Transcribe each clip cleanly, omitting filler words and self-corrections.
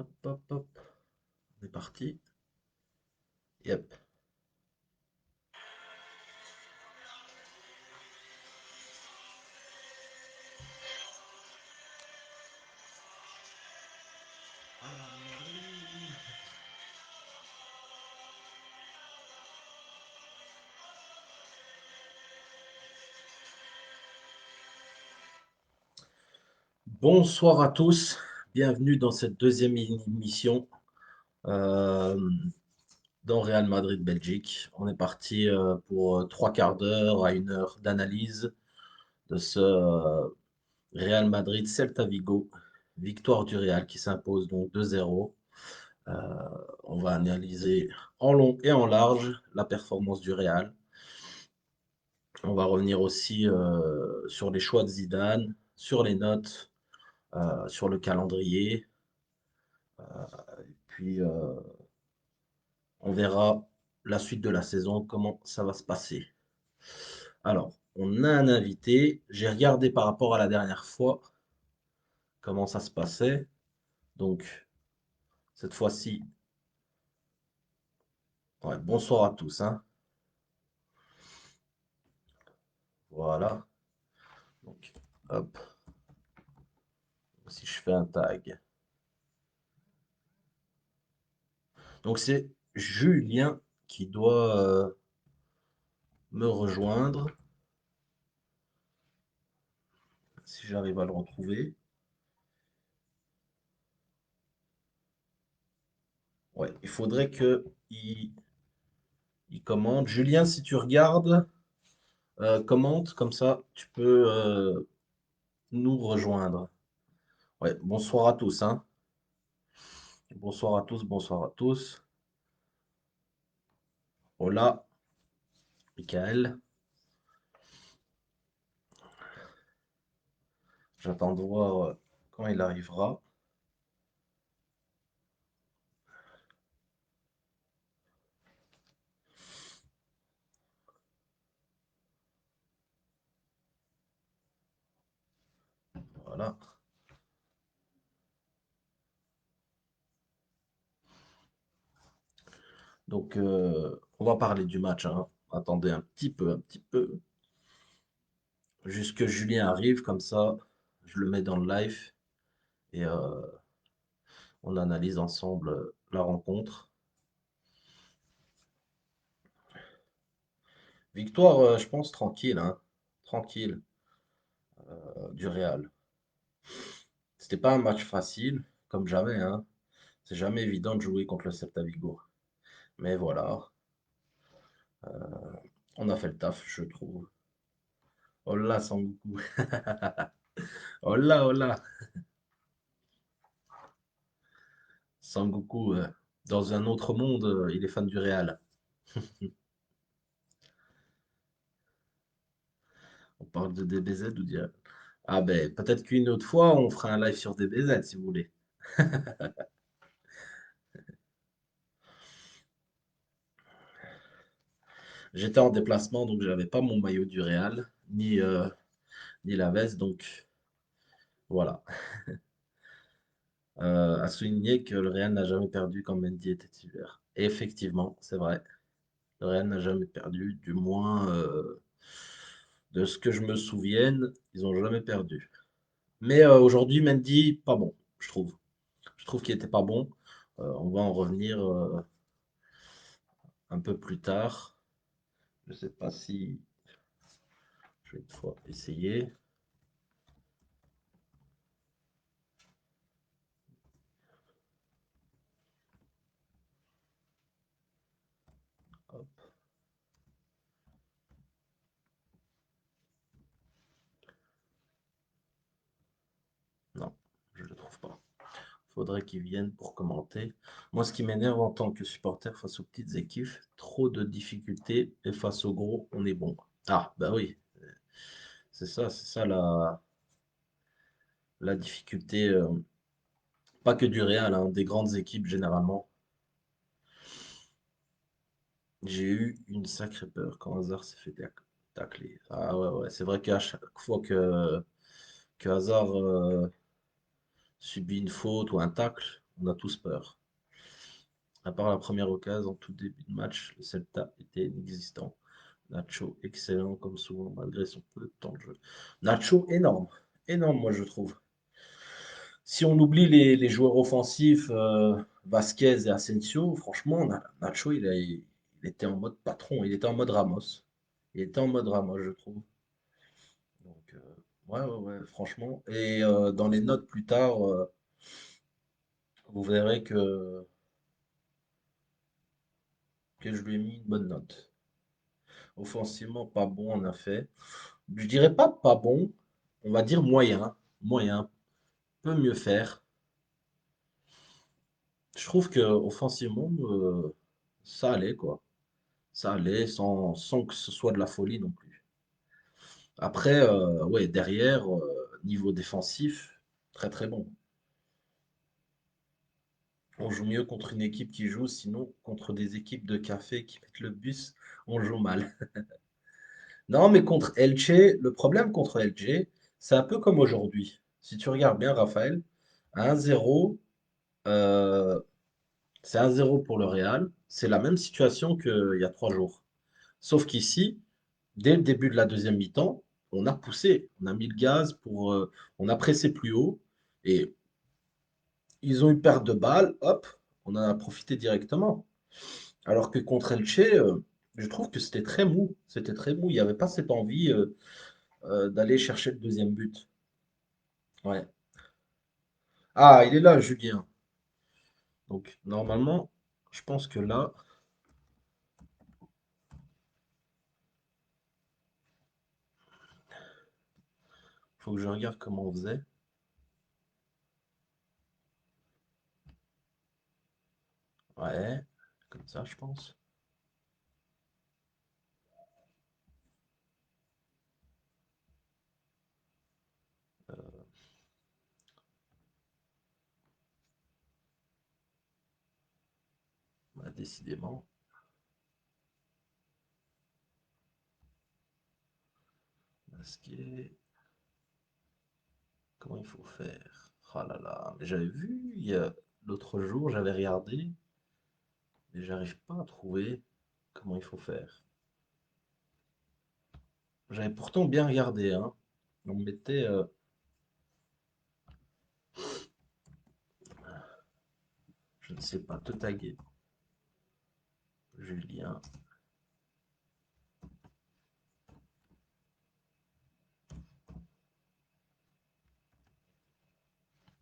Hop, hop, hop. On est parti. Yep. Bonsoir à tous. Bienvenue dans cette deuxième émission euh, dans Real Madrid-Belgique. On est parti pour trois quarts d'heure à une heure d'analyse de ce Real Madrid-Celta Vigo. Victoire du Real qui s'impose donc 2-0. Euh, on va analyser en long et en large la performance du Real. On va revenir aussi sur les choix de Zidane, sur les notes, sur le calendrier. Puis on verra la suite de la saison, comment ça va se passer. Alors, on a un invité. J'ai regardé par rapport à la dernière fois comment ça se passait. Donc, cette fois-ci, ouais, bonsoir à tous, hein. Voilà. Donc, hop, si je fais un tag. Donc, c'est Julien qui doit me rejoindre, si j'arrive à le retrouver. Ouais, il faudrait que il commente. Julien, si tu regardes, commente, comme ça, tu peux nous rejoindre. Ouais, bonsoir à tous, hein. Bonsoir à tous, bonsoir à tous. Hola, Michael. J'attends de voir quand il arrivera. Voilà. Donc, on va parler du match, hein. Attendez un petit peu. Juste que Julien arrive, comme ça, je le mets dans le live et on analyse ensemble la rencontre. Victoire, je pense, tranquille, hein. Tranquille, du Real. C'était pas un match facile, comme jamais, hein. C'est jamais évident de jouer contre le Celta Vigo. Mais voilà, on a fait le taf, je trouve. Hola, Sangoku. Hola, hola. Sangoku, dans un autre monde, il est fan du Real. On parle de DBZ ou dire. Ah ben, peut-être qu'une autre fois, on fera un live sur DBZ si vous voulez. J'étais en déplacement, donc j'avais pas mon maillot du Real, ni la veste, donc voilà. À souligner que le Real n'a jamais perdu quand Mendy était titulaire. Et effectivement, c'est vrai, le Real n'a jamais perdu, du moins de ce que je me souvienne, ils n'ont jamais perdu. Mais aujourd'hui, Mendy, pas bon, je trouve. Je trouve qu'il était pas bon. On va en revenir un peu plus tard. Je sais pas si je vais une fois essayer. Hop, non, je le trouve pas. Faudrait qu'ils viennent pour commenter. Moi, ce qui m'énerve en tant que supporter face aux petites équipes, trop de difficultés et face aux gros, on est bon. Ah, bah oui, c'est ça la difficulté. Pas que du Real, hein, des grandes équipes généralement. J'ai eu une sacrée peur quand Hazard s'est fait tacler. Ah ouais, ouais, c'est vrai qu'à chaque fois que Hazard subit une faute ou un tacle, On a tous peur. À part la première occasion, en tout début de match, le Celta était inexistant. Nacho, excellent comme souvent, malgré son peu de temps de jeu. Nacho, énorme. Énorme, moi, je trouve. Si on oublie les joueurs offensifs, Vasquez et Asensio, franchement, Nacho, il était en mode patron. Il était en mode Ramos. Il était en mode Ramos, je trouve. Donc, ouais, ouais, ouais, franchement. Et dans les notes plus tard, vous verrez que je lui ai mis une bonne note. Offensivement, pas bon, en effet. Je dirais pas bon, on va dire moyen. Moyen, peut mieux faire. Je trouve que offensivement, ça allait, quoi. Ça allait sans que ce soit de la folie non plus. Après, ouais, derrière, niveau défensif, très très bon. On joue mieux contre une équipe qui joue, sinon contre des équipes de café qui mettent le bus, on joue mal. Non, mais contre Elche, le problème contre Elche, c'est un peu comme aujourd'hui. Si tu regardes bien, Raphaël, à 1-0, euh, c'est 1-0 pour le Real. C'est la même situation qu'il y a 3 jours. Sauf qu'ici, dès le début de la deuxième mi-temps, on a poussé, on a mis le gaz on a pressé plus haut et ils ont eu perte de balle, hop, on en a profité directement. Alors que contre Elche, je trouve que c'était très mou. C'était très mou. Il n'y avait pas cette envie d'aller chercher le deuxième but. Ouais. Ah, il est là, Julien. Donc, normalement, je pense que là, il faut que je regarde comment on faisait. Ouais, comme ça, je pense. Bah, décidément. Masquer. Comment il faut faire? Oh là là, mais j'avais vu l'autre jour, j'avais regardé, mais j'arrive pas à trouver comment il faut faire. J'avais pourtant bien regardé, hein. On mettait, je ne sais pas, te taguer. Julien.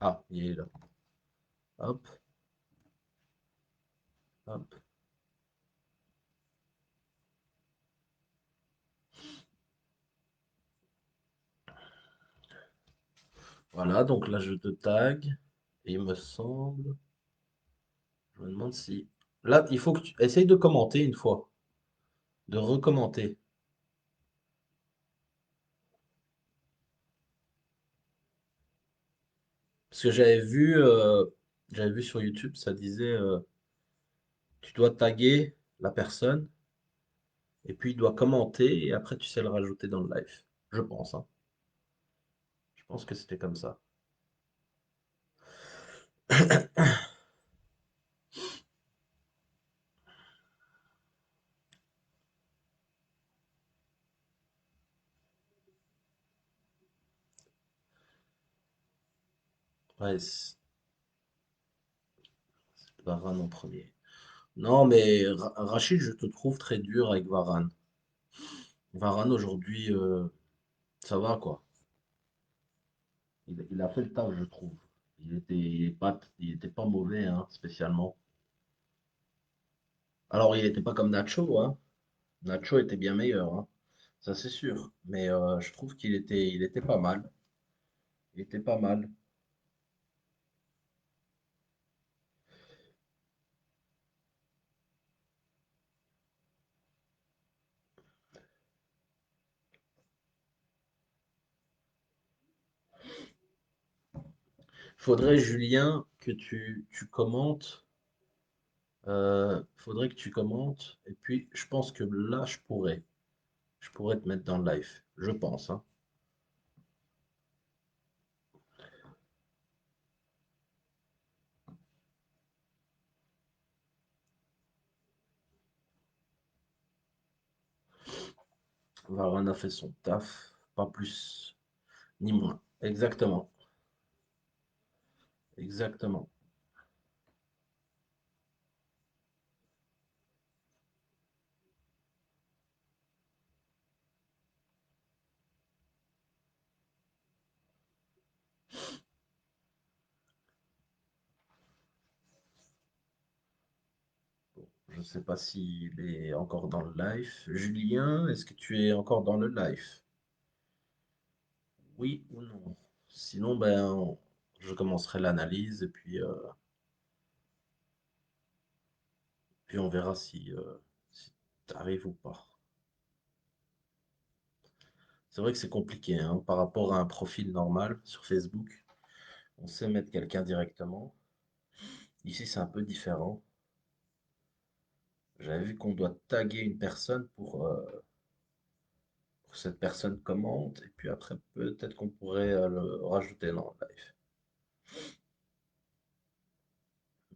Ah, il est là. Hop, hop. Voilà, donc là je te tag. Et il me semble, je me demande si. Là, il faut que tu essayes de commenter une fois, de recommenter. Parce que j'avais vu sur YouTube, ça disait, tu dois taguer la personne et puis il doit commenter et après tu sais le rajouter dans le live. Je pense, hein. Je pense que c'était comme ça. Ouais, c'est Varane en premier. Non, mais Rachid, je te trouve très dur avec Varane. Varane aujourd'hui, ça va quoi. Il a fait le taf, je trouve. Il était pas mauvais, hein, spécialement. Alors, il n'était pas comme Nacho, hein. Nacho était bien meilleur, hein. Ça c'est sûr. Mais je trouve il était pas mal. Il était pas mal. Faudrait, Julien, que tu commentes. Faudrait que tu commentes. Et puis, je pense que là, je pourrais te mettre dans le live. Je pense, hein. Varane a fait son taf, pas plus ni moins. Exactement, exactement. Je ne sais pas s'il est encore dans le live. Julien, est-ce que tu es encore dans le live? Oui ou non? Sinon, ben, je commencerai l'analyse et puis on verra si tu arrives ou pas. C'est vrai que c'est compliqué hein, par rapport à un profil normal sur Facebook. On sait mettre quelqu'un directement. Ici, c'est un peu différent. J'avais vu qu'on doit taguer une personne pour que cette personne commente. Et puis après, peut-être qu'on pourrait le rajouter dans le live.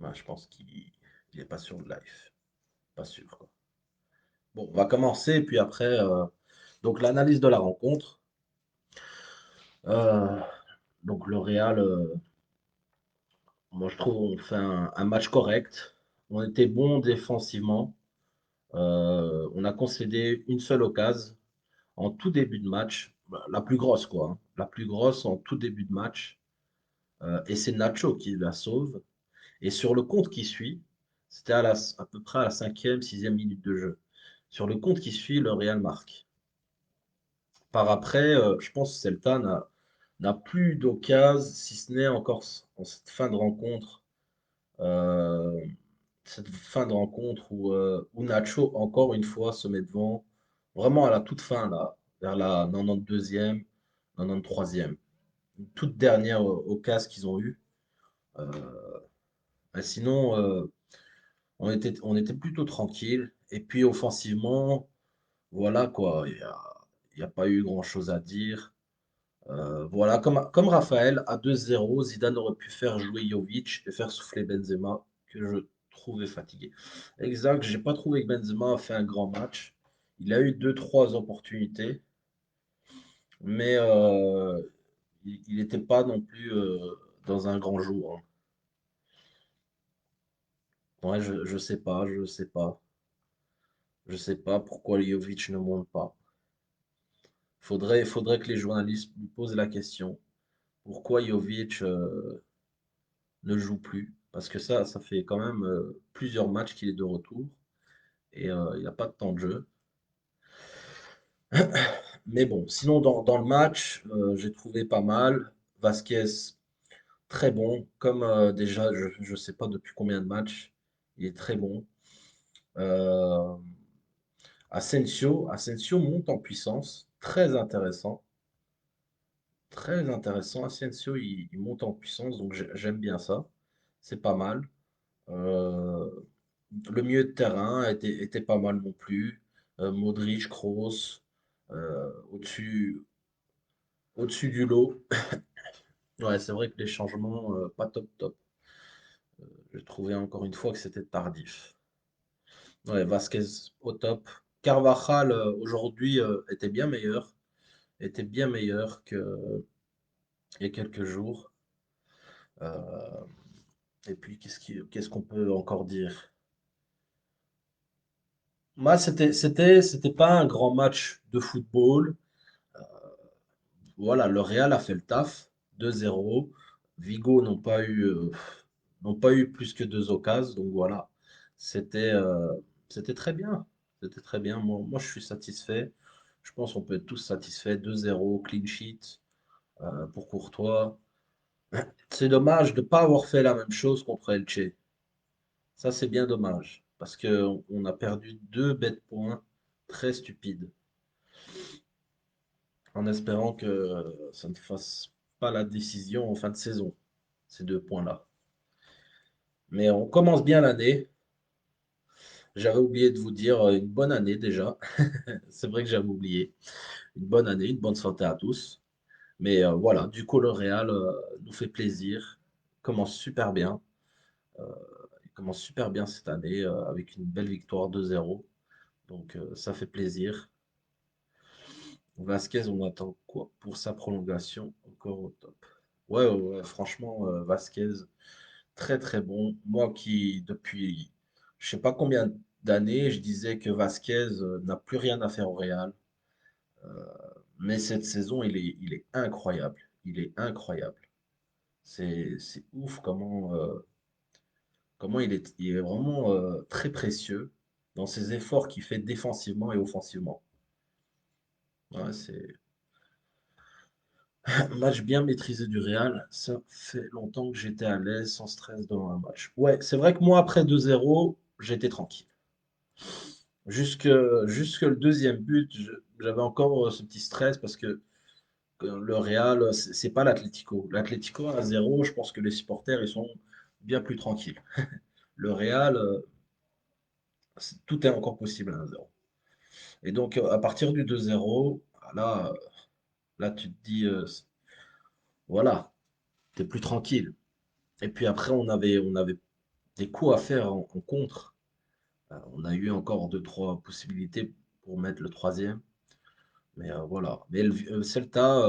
Ouais, je pense qu'il n'est pas sur le live. Pas sûr, quoi. Bon, on va commencer. Et puis après, donc l'analyse de la rencontre. Euh, donc le Real, moi je trouve on fait un match correct. On était bon défensivement. On a concédé une seule occasion en tout début de match, bah, la plus grosse quoi, hein. La plus grosse en tout début de match. Et c'est Nacho qui la sauve. Et sur le compte qui suit, c'était à peu près à la cinquième, sixième minute de jeu. Sur le compte qui suit, le Real marque. Par après, je pense que Celta n'a plus d'occasion, si ce n'est encore en cette fin de rencontre. euh, Cette fin de rencontre où Nacho, encore une fois, se met devant, vraiment à la toute fin, là, vers la 92e, 93e. Une toute dernière occasion qu'ils ont eue. Euh, Sinon, on était plutôt tranquille. Et puis, offensivement, voilà quoi, il y a pas eu grand-chose à dire. Voilà, comme Raphaël, à 2-0, Zidane aurait pu faire jouer Jovic et faire souffler Benzema, que je trouvais fatigué. Exact, j'ai pas trouvé que Benzema a fait un grand match. Il a eu deux, trois opportunités, mais il n'était pas non plus dans un grand jour, hein. Ouais, je sais pas, je sais pas. Je sais pas pourquoi Jovic ne monte pas. Faudrait que les journalistes lui posent la question. Pourquoi Jovic ne joue plus. Parce que ça fait quand même plusieurs matchs qu'il est de retour et il n'a pas de temps de jeu. Mais bon, sinon dans le match, j'ai trouvé pas mal. Vasquez, très bon. Comme déjà, je ne sais pas depuis combien de matchs, il est très bon. Euh, Asensio monte en puissance. Très intéressant. Très intéressant. Asensio, il monte en puissance, donc j'aime bien ça. C'est pas mal. Euh, Le milieu de terrain était pas mal non plus. Modric, Kroos, au-dessus du lot. Ouais, c'est vrai que les changements, pas top top. J'ai trouvé encore une fois que c'était tardif. Ouais, Vasquez au top. Carvajal aujourd'hui était bien meilleur qu'il y a quelques jours. Euh, et puis qu'est-ce qu'on peut encore dire? Moi, c'était pas un grand match de football. Voilà, le Real a fait le taf, 2-0. Vigo n'ont pas eu plus que deux occasions, donc voilà. C'était c'était très bien. C'était très bien. Moi, je suis satisfait. Je pense qu'on peut être tous satisfaits. 2-0, clean sheet pour Courtois. C'est dommage de ne pas avoir fait la même chose contre Elche. Ça, c'est bien dommage. Parce qu'on a perdu deux bêtes points très stupides. En espérant que ça ne fasse pas la décision en fin de saison, ces deux points-là. Mais on commence bien l'année. J'avais oublié de vous dire une bonne année déjà. C'est vrai que j'avais oublié. Une bonne année, une bonne santé à tous. Mais voilà, du coup, le Real nous fait plaisir. Il commence super bien. Euh, il commence super bien cette année avec une belle victoire 2-0. Donc ça fait plaisir. Vasquez, on attend quoi pour sa prolongation encore au top. Ouais, ouais, ouais, franchement, Vasquez, très très bon. Moi qui, depuis je sais pas combien d'années, je disais que Vasquez n'a plus rien à faire au Real. Mais cette saison, il est incroyable. Il est incroyable. C'est ouf comment il est vraiment très précieux dans ses efforts qu'il fait défensivement et offensivement. Ouais, c'est un match bien maîtrisé du Real. Ça fait longtemps que j'étais à l'aise, sans stress devant un match. Ouais, c'est vrai que moi, après 2-0, j'étais tranquille. Jusque, jusque le deuxième but, j'avais encore ce petit stress parce que le Real, c'est pas l'Atlético. L'Atlético à 0, je pense que les supporters, ils sont bien plus tranquilles. Le Real, tout est encore possible à 1-0. Et donc, à partir du 2-0, là, tu te dis, voilà, t'es plus tranquille. Et puis après, on avait des coups à faire en contre. On a eu encore deux, trois possibilités pour mettre le troisième. Mais voilà. Mais Celta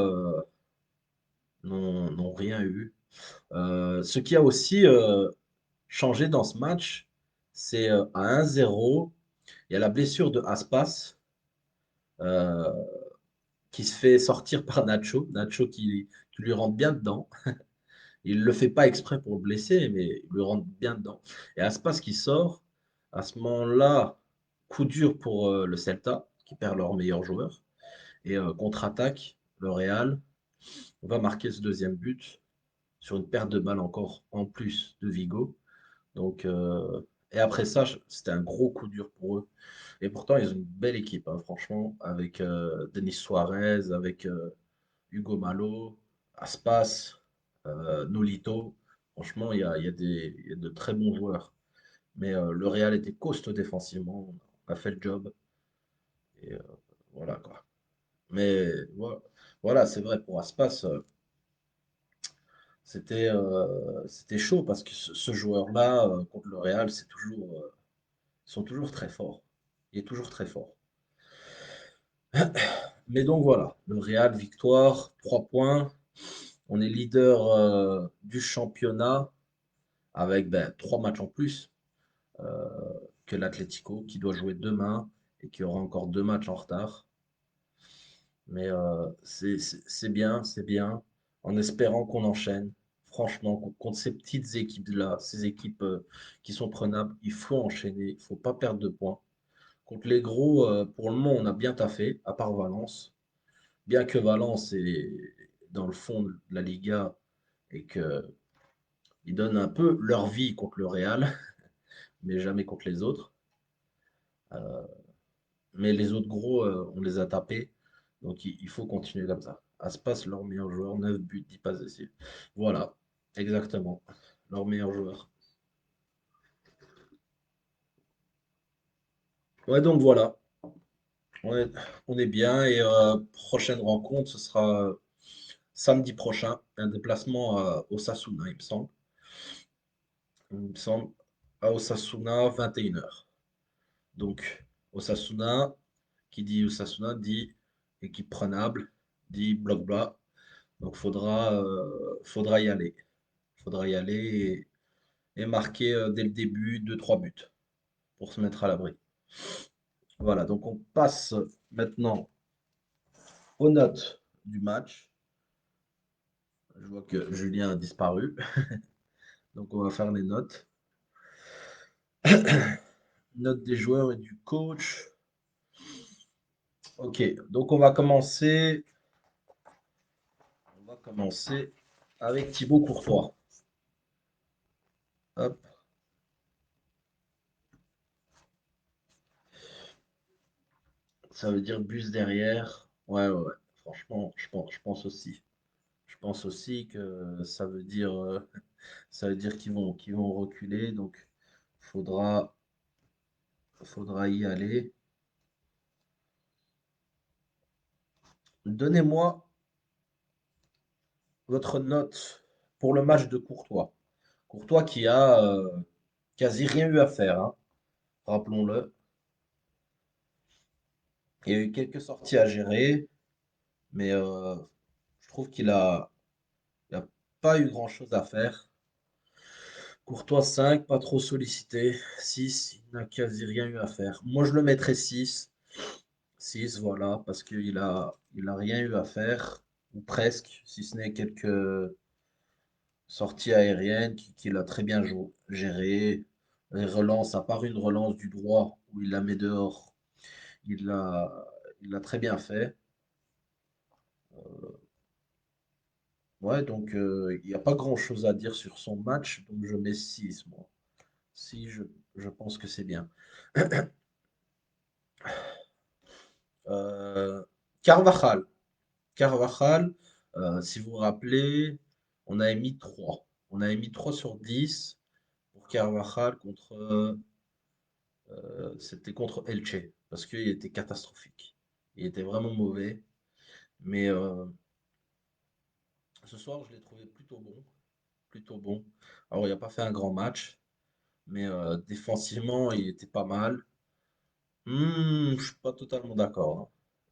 n'ont rien eu. Ce qui a aussi changé dans ce match, c'est à 1-0, il y a la blessure de Aspas euh, qui se fait sortir par Nacho. Nacho qui lui rentre bien dedans. Il ne le fait pas exprès pour le blesser, mais il lui rentre bien dedans. Et Aspas qui sort, à ce moment-là, coup dur pour le Celta, qui perd leur meilleur joueur. Et contre-attaque, le Real va marquer ce deuxième but sur une perte de balle encore en plus de Vigo. Donc, et après ça, c'était un gros coup dur pour eux. Et pourtant, ils ont une belle équipe, hein, franchement, avec Denis Suarez, avec Hugo Malo, Aspas, Nolito. Franchement, il y a de très bons joueurs. Mais le Real était costaud défensivement, on a fait le job. Et voilà quoi. Mais voilà, c'est vrai, pour Aspas, c'était chaud parce que ce joueur-là, contre le Real, ils sont toujours très forts. Il est toujours très fort. Mais donc voilà, le Real, victoire, 3 points. On est leader du championnat avec 3 matchs en plus que l'Atlético qui doit jouer demain et qui aura encore 2 matchs en retard. Mais c'est bien, c'est bien, en espérant qu'on enchaîne. Franchement, contre ces petites équipes-là, ces équipes qui sont prenables, il faut enchaîner, il ne faut pas perdre de points. Contre les gros, pour le moment, on a bien taffé, à part Valence. Bien que Valence est dans le fond de la Liga et qu'ils donnent un peu leur vie contre le Real, mais jamais contre les autres. Euh, mais les autres gros, on les a tapés. Donc il faut continuer comme ça. Aspas, leur meilleur joueur, 9 buts, 10 passes décisives. Voilà, exactement. Leur meilleur joueur. Ouais, donc voilà. On est, on est bien. Et prochaine rencontre, ce sera samedi prochain. Un déplacement à Osasuna, il me semble. Il me semble. À Osasuna, 21h. Donc, Osasuna, qui dit Osasuna, dit équipe prenable, dit bloc bas. Donc, faudra y aller. Faudra y aller et marquer dès le début deux trois buts pour se mettre à l'abri. Voilà, donc on passe maintenant aux notes du match. Je vois que Julien a disparu, donc on va faire les notes. Notes des joueurs et du coach. Ok, donc on va commencer avec Thibaut Courtois. Hop, ça veut dire bus derrière. Ouais, ouais, ouais. Franchement, je pense aussi. Je pense aussi que ça veut dire qu'ils vont reculer, donc faudra, faudra y aller. Donnez-moi votre note pour le match de Courtois. Courtois qui a quasi rien eu à faire, hein, rappelons-le. Il y a eu quelques sorties à gérer. Mais je trouve il a pas eu grand-chose à faire. Courtois 5, pas trop sollicité. 6, il n'a quasi rien eu à faire. Moi, je le mettrais 6. 6, voilà, parce il a rien eu à faire, ou presque, si ce n'est quelques sorties aériennes qu'il a très bien gérées. Les relances, à part une relance du droit où il la met dehors, il l'a il l'a très bien fait. Ouais, donc il n'y a pas grand-chose à dire sur son match, donc je mets 6 moi. Si, je pense que c'est bien. Euh, Carvajal. Carvajal, si vous vous rappelez, on a mis 3. On a mis 3 sur 10 pour Carvajal c'était contre Elche, parce qu'il était catastrophique. Il était vraiment mauvais, mais ce soir, je l'ai trouvé plutôt bon, plutôt bon. Alors, il n'a pas fait un grand match, mais défensivement, il était pas mal. Je suis pas totalement d'accord,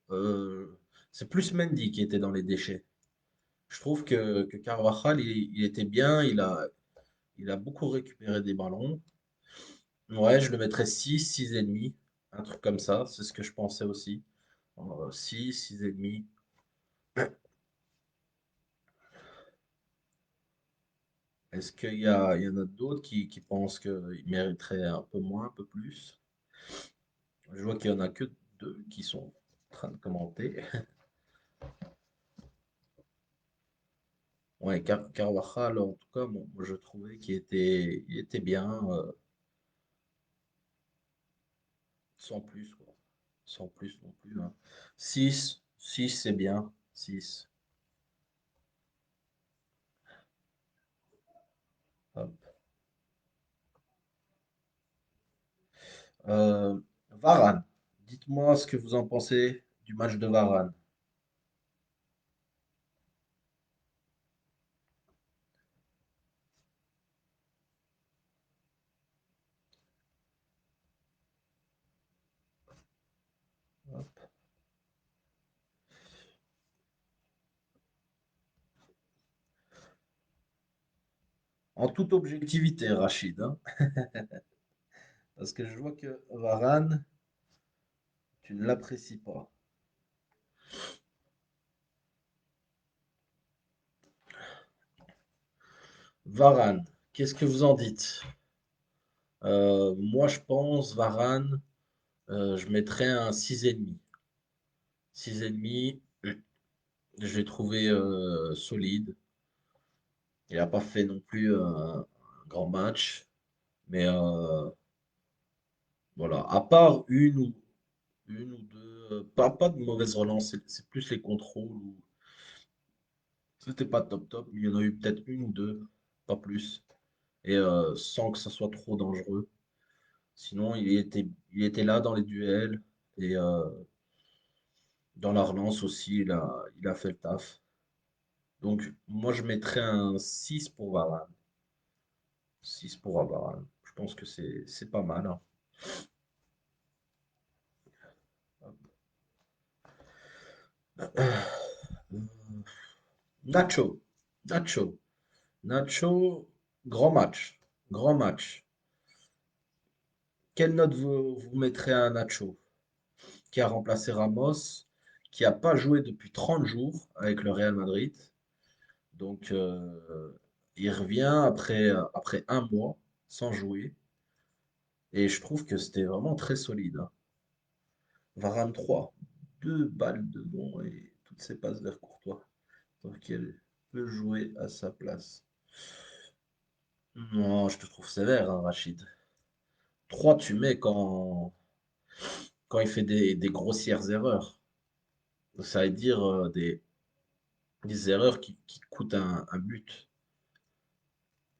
hein. C'est plus Mendy qui était dans les déchets. Je trouve que Carvajal, il était bien, il a beaucoup récupéré des ballons. Ouais, je le mettrais 6, 6 et demi, un truc comme ça, c'est ce que je pensais aussi. 6, 6 et demi. Est-ce il y en a d'autres qui pensent qu'il mériterait un peu moins, un peu plus? Je vois qu'il y en a que deux qui sont en train de commenter. Ouais, Carvajal, en tout cas, bon, moi, je trouvais il était bien, sans plus, quoi. Sans plus non plus, hein. 6, 6 c'est bien. 6. Hop. Euh, Varane. Dites-moi ce que vous en pensez du match de Varane. Hop. En toute objectivité, Rachid, hein, parce que je vois que Varane, tu ne l'apprécies pas. Varane, qu'est-ce que vous en dites? Moi, je pense, Varane, je mettrais un 6,5. 6,5, je l'ai trouvé solide. Il n'a pas fait non plus un grand match, mais voilà. À part une ou deux, pas de mauvaises relances, c'est plus les contrôles. C'était pas top top, mais il y en a eu peut-être une ou deux, pas plus. Et sans que ça soit trop dangereux. Sinon, il était là dans les duels et dans la relance aussi, il a fait le taf. Donc, moi, je mettrais un 6 pour Varane. 6 pour Varane. Je pense que c'est pas mal, hein. Nacho. Nacho. Nacho, grand match. Grand match. Quelle note vous mettrez à Nacho, qui a remplacé Ramos, qui n'a pas joué depuis 30 jours avec le Real Madrid? Donc, il revient après un mois sans jouer. Et je trouve que c'était vraiment très solide, hein. Varane 3, 2 balles devant et toutes ses passes vers Courtois. Donc, elle peut jouer à sa place. Non, je te trouve sévère, hein, Rachid. 3 tu mets quand il fait des grossières erreurs. Ça veut dire des erreurs qui coûtent un but.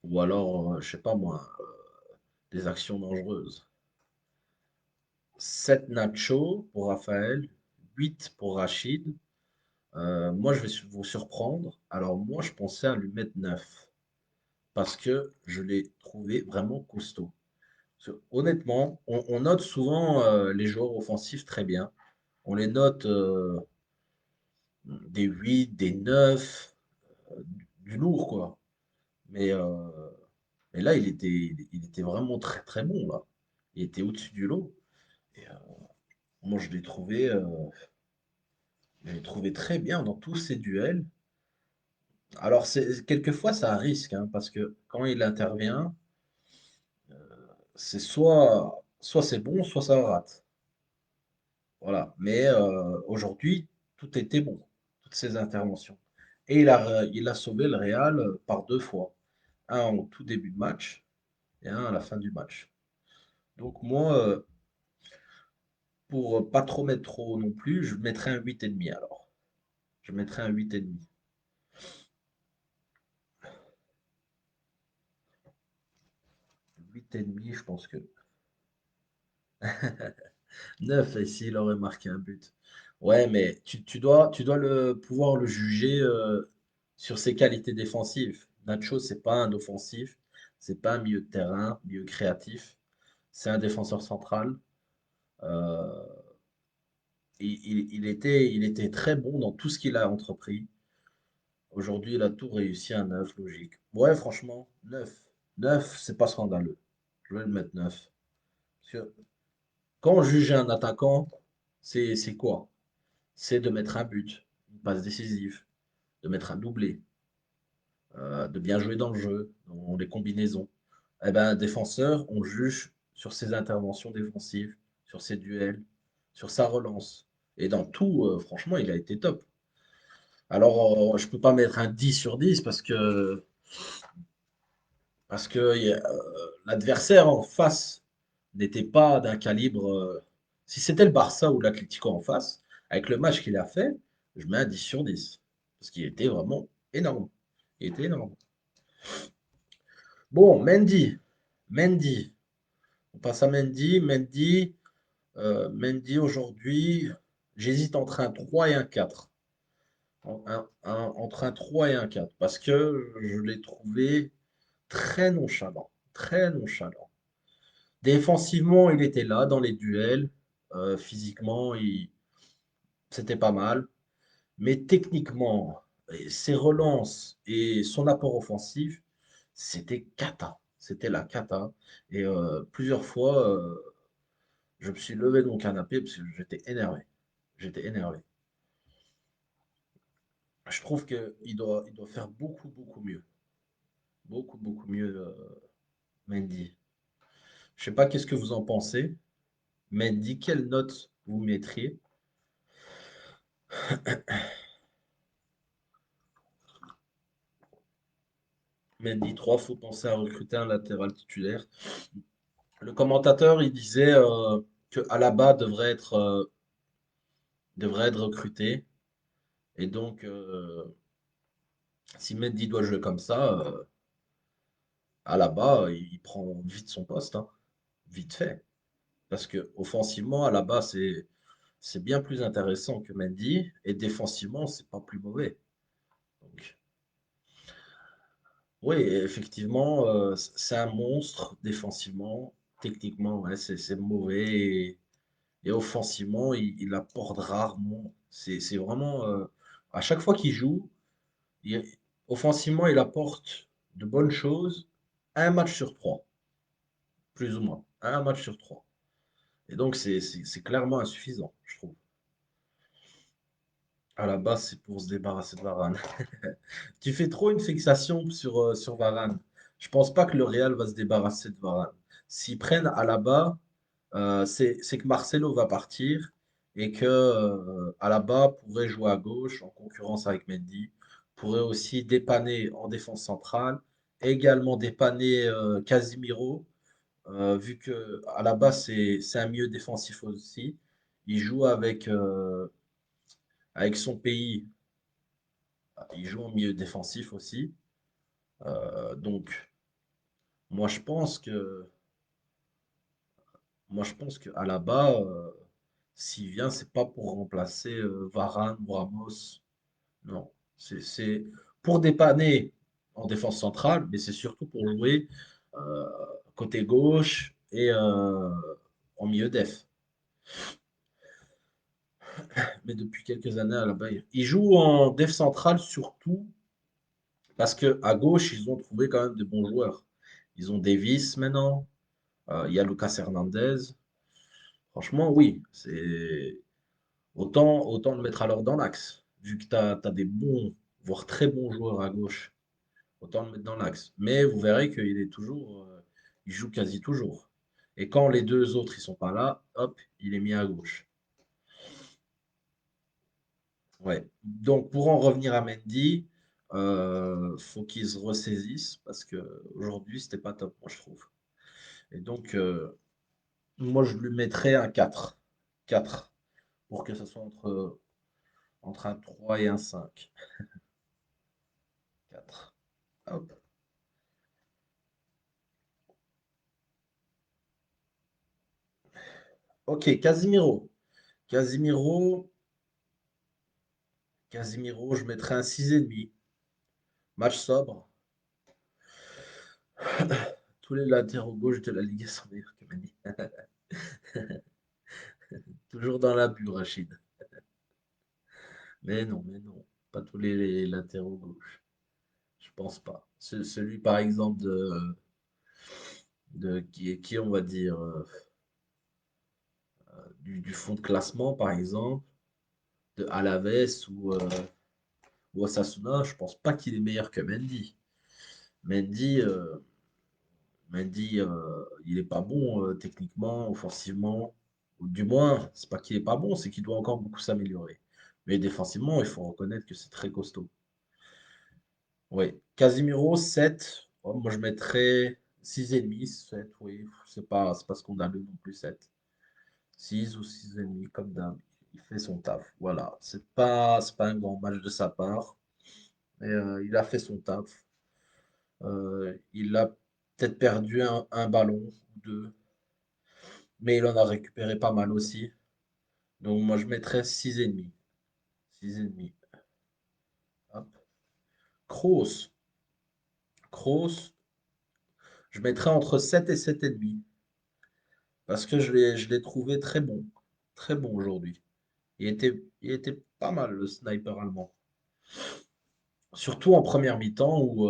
Ou alors, je sais pas moi, des actions dangereuses. 7 Nacho pour Raphaël, 8 pour Rachid. Moi, je vais vous surprendre. Alors, moi, je pensais à lui mettre 9 parce que je l'ai trouvé vraiment costaud. Honnêtement, on note souvent les joueurs offensifs très bien. On les note des 8, des 9, du lourd, quoi. Mais, mais là, il était vraiment très très bon, là. Il était au-dessus du lot. Et, moi, je l'ai trouvé très bien dans tous ses duels. Alors, quelquefois, ça risque, hein, parce que quand il intervient, c'est soit c'est bon, soit ça rate. Voilà. Mais aujourd'hui, tout était bon, toutes ses interventions. Et il a sauvé le Real par deux fois. Un au tout début de match et un à la fin du match. Donc moi, pour pas trop mettre trop non plus, je mettrais un 8,5 alors. Je mettrais un 8,5. 8,5, je pense que 9 et s'il aurait marqué un but. Ouais, mais tu dois pouvoir le juger sur ses qualités défensives. Nacho, c'est pas un offensif, c'est pas un milieu de terrain, milieu créatif. C'est un défenseur central. Euh, il était très bon dans tout ce qu'il a entrepris. Aujourd'hui, il a tout réussi à 9, logique. Ouais, franchement, 9. 9, c'est pas scandaleux. Je vais le mettre 9. Parce que quand on juge un attaquant, c'est quoi? C'est de mettre un but, une passe décisive, de mettre un doublé, de bien jouer dans le jeu, dans les combinaisons. Eh ben, un défenseur, on juge sur ses interventions défensives, sur ses duels, sur sa relance. Et dans tout, franchement, il a été top. Alors, je ne peux pas mettre un 10 sur 10 parce que l'adversaire en face n'était pas d'un calibre. Si c'était le Barça ou l'Atlético en face, avec le match qu'il a fait, je mets un 10 sur 10. Parce qu'il était vraiment énorme. Il était énorme. Bon, Mendy. Mendy. On passe à Mendy. Mendy aujourd'hui, j'hésite entre un 3 et un 4. Entre un 3 et un 4. Parce que je l'ai trouvé très nonchalant. Très nonchalant. Défensivement, il était là dans les duels. Physiquement, c'était pas mal. Mais techniquement, et ses relances et son apport offensif, c'était cata. C'était la cata. Et plusieurs fois, je me suis levé de mon canapé parce que j'étais énervé. J'étais énervé. Je trouve il doit faire beaucoup, beaucoup mieux. Beaucoup, beaucoup mieux, Mendy. Je sais pas qu'est-ce que vous en pensez. Mendy, quelle note vous mettriez? Mendy 3, faut penser à recruter un latéral titulaire. Le commentateur, il disait que Alaba devrait être recruté. Et donc, si Mendy doit jouer comme ça, Alaba, il prend vite son poste, hein, vite fait. Parce que offensivement, Alaba, c'est bien plus intéressant que Mendy. Et défensivement, c'est pas plus mauvais. Donc, oui, effectivement, c'est un monstre défensivement. Techniquement, ouais, c'est mauvais. Et offensivement, il apporte rarement. C'est vraiment. À chaque fois qu'il joue, il- offensivement, il apporte de bonnes choses. Un match sur trois, plus ou moins. Un match sur trois. Et donc, c'est clairement insuffisant, je trouve. À la base, c'est pour se débarrasser de Varane. Tu fais trop une fixation sur Varane. Je pense pas que le Real va se débarrasser de Varane. S'ils prennent Alaba, c'est que Marcelo va partir et que Alaba pourrait jouer à gauche en concurrence avec Mendy, pourrait aussi dépanner en défense centrale, également dépanner Casimiro, vu que Alaba c'est un milieu défensif aussi. Il joue avec son pays, il joue en milieu défensif aussi. Donc moi je pense que moi je pense que Alaba, s'il vient, c'est pas pour remplacer Varane ou Ramos. Non, c'est pour dépanner en défense centrale, mais c'est surtout pour jouer euh, côté gauche et en milieu def. mais depuis quelques années à la Bayern. Il joue en def central surtout parce que à gauche, ils ont trouvé quand même de bons joueurs. Ils ont Davis maintenant, il y a Lucas Hernandez. Franchement, oui, c'est autant le mettre alors dans l'axe, vu que tu as des bons, voire très bons joueurs à gauche. Autant le mettre dans l'axe. Mais vous verrez qu'il est toujours, il joue quasi toujours. Et quand les deux autres ils sont pas là, hop, il est mis à gauche. Ouais. Donc pour en revenir à Mendy, faut qu'il se ressaisisse parce que aujourd'hui c'était pas top, moi je trouve. Et donc moi je lui mettrais un 4. 4 pour que ce soit entre un 3 et un 5. 4. Hop. Ok, Casimiro. Casimiro, Casimiro, je mettrais un 6,5. Match sobre. Tous les latéraux gauche de la Ligue sont meilleurs que Mendy. Toujours dans l'abus, Rachid. Mais non, pas tous les latéraux gauche. Je pense pas. Celui, par exemple, qui est, on va dire, du fond de classement, par exemple, de Alaves ou Osasuna, je pense pas qu'il est meilleur que Mendy. Mendy, il est pas bon techniquement, offensivement. Ou du moins, c'est pas qu'il est pas bon, c'est qu'il doit encore beaucoup s'améliorer. Mais défensivement, il faut reconnaître que c'est très costaud. Oui. Casimiro, 7. Oh, moi, je mettrais 6,5, 7, oui. C'est pas scandaleux non plus, 7. 6 ou 6,5, comme d'hab. Il fait son taf. Voilà. C'est pas un grand match de sa part. Mais il a fait son taf. Il a peut-être perdu un ballon ou deux. Mais il en a récupéré pas mal aussi. Donc moi je mettrais 6,5. 6,5. Hop. Kroos. Kroos, je mettrais entre 7 et 7,5. Parce que je l'ai trouvé très bon. Très bon aujourd'hui. Il était pas mal le sniper allemand. Surtout en première mi-temps où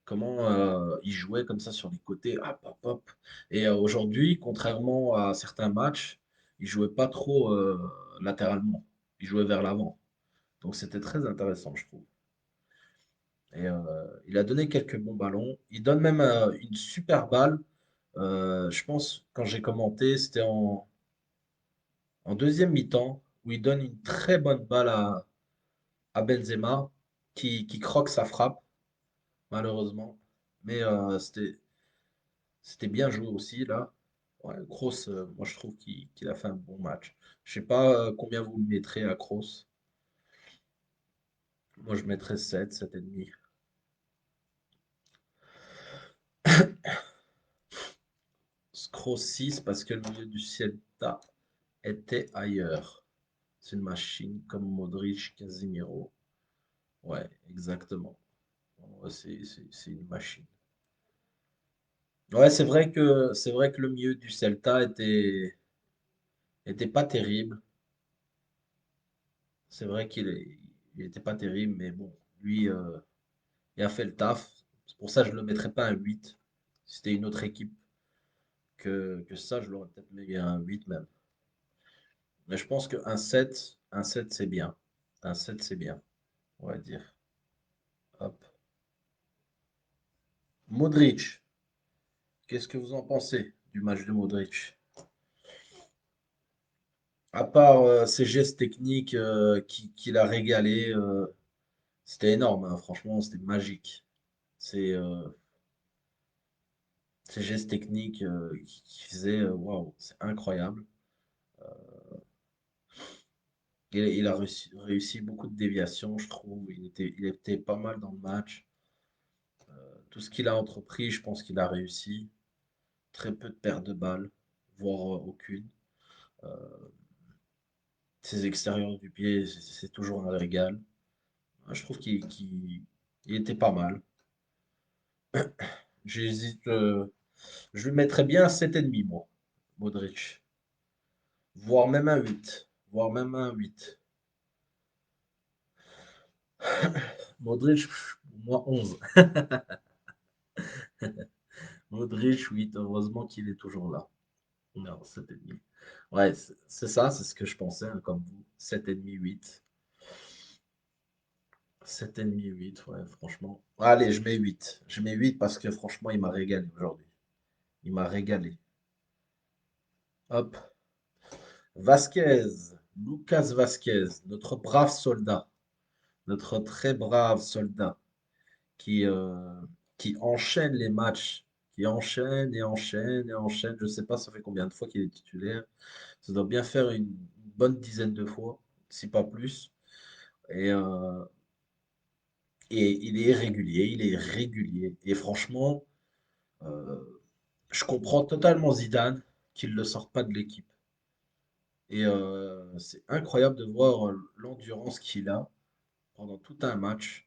comment il jouait comme ça sur les côtés. Hop, hop, hop. Et aujourd'hui, contrairement à certains matchs, il jouait pas trop latéralement. Il jouait vers l'avant. Donc c'était très intéressant, je trouve. Et il a donné quelques bons ballons. Il donne même une super balle. Je pense, quand j'ai commenté, c'était en deuxième mi-temps, où il donne une très bonne balle à Benzema, qui croque sa frappe, malheureusement. Mais c'était bien joué aussi, là. Ouais, Kroos, moi je trouve qu'il a fait un bon match. Je sais pas combien vous le mettrez à Kroos. Moi je mettrais 7, 7,5. Kroos 6 parce que le milieu du Celta était ailleurs. C'est une machine comme Modric, Casemiro. Ouais, exactement. Ouais, c'est une machine. Ouais, c'est vrai que le milieu du Celta était pas terrible. C'est vrai il était pas terrible, mais bon, lui, il a fait le taf. C'est pour ça que je le mettrais pas un 8. Si c'était une autre équipe que ça, je l'aurais peut-être mis à un 8 même. Mais je pense qu'un 7 c'est bien. Un 7 c'est bien, on va dire. Hop. Modric. Qu'est-ce que vous en pensez du match de Modric? À part ses gestes techniques qu'il a régalé, c'était énorme, hein, franchement, c'était magique. C'est ces gestes techniques qu'il faisait, waouh, c'est incroyable. Il a réussi beaucoup de déviations, je trouve. Il était pas mal dans le match. Tout ce qu'il a entrepris, je pense qu'il a réussi. Très peu de pertes de balles, voire aucune. Euh, Ses extérieurs du pied, c'est toujours un régal. Je trouve qu'il était pas mal. J'hésite. Je lui mettrais bien un 7,5, moi, Modric. Voire même un 8. voire même un 8. Modric, moi 11. Modric, 8. Heureusement qu'il est toujours là. Non, 7,5. Ouais, c'est ça, c'est ce que je pensais, hein, comme vous. 7,5, 8. 7,5, 8, ouais, franchement. Allez, je mets 8. Je mets 8 parce que franchement, il m'a régalé aujourd'hui. Il m'a régalé. Hop. Vasquez, Lucas Vasquez, notre brave soldat, notre très brave soldat qui, euh, qui enchaîne les matchs, qui enchaîne et enchaîne et enchaîne. Je ne sais pas, ça fait combien de fois qu'il est titulaire. Ça doit bien faire une bonne dizaine de fois, si pas plus. Et, euh, et il est régulier. Et franchement, euh, je comprends totalement Zidane qu'il ne le sorte pas de l'équipe. Et c'est incroyable de voir l'endurance qu'il a pendant tout un match.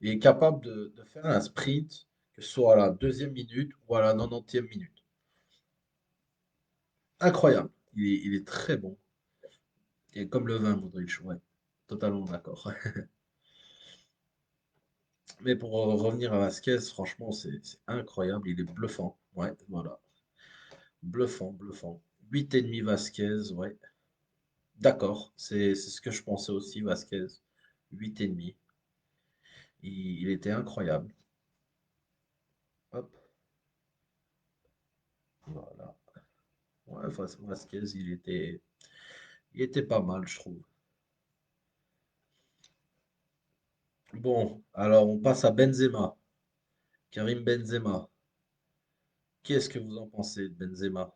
Il est capable de faire un sprint, que ce soit à la deuxième minute ou à la 90e minute. Incroyable. Il est très bon. Et comme le vin, Modric, ouais. Totalement d'accord. Mais pour revenir à Vasquez, franchement, c'est incroyable. Il est bluffant. Ouais, voilà. Bluffant, bluffant. 8,5 Vasquez, ouais. D'accord. C'est ce que je pensais aussi, Vasquez. 8,5. Il était incroyable. Hop, voilà. Ouais, Vasquez, il était pas mal, je trouve. Bon, alors on passe à Benzema. Karim Benzema. Qu'est-ce que vous en pensez de Benzema?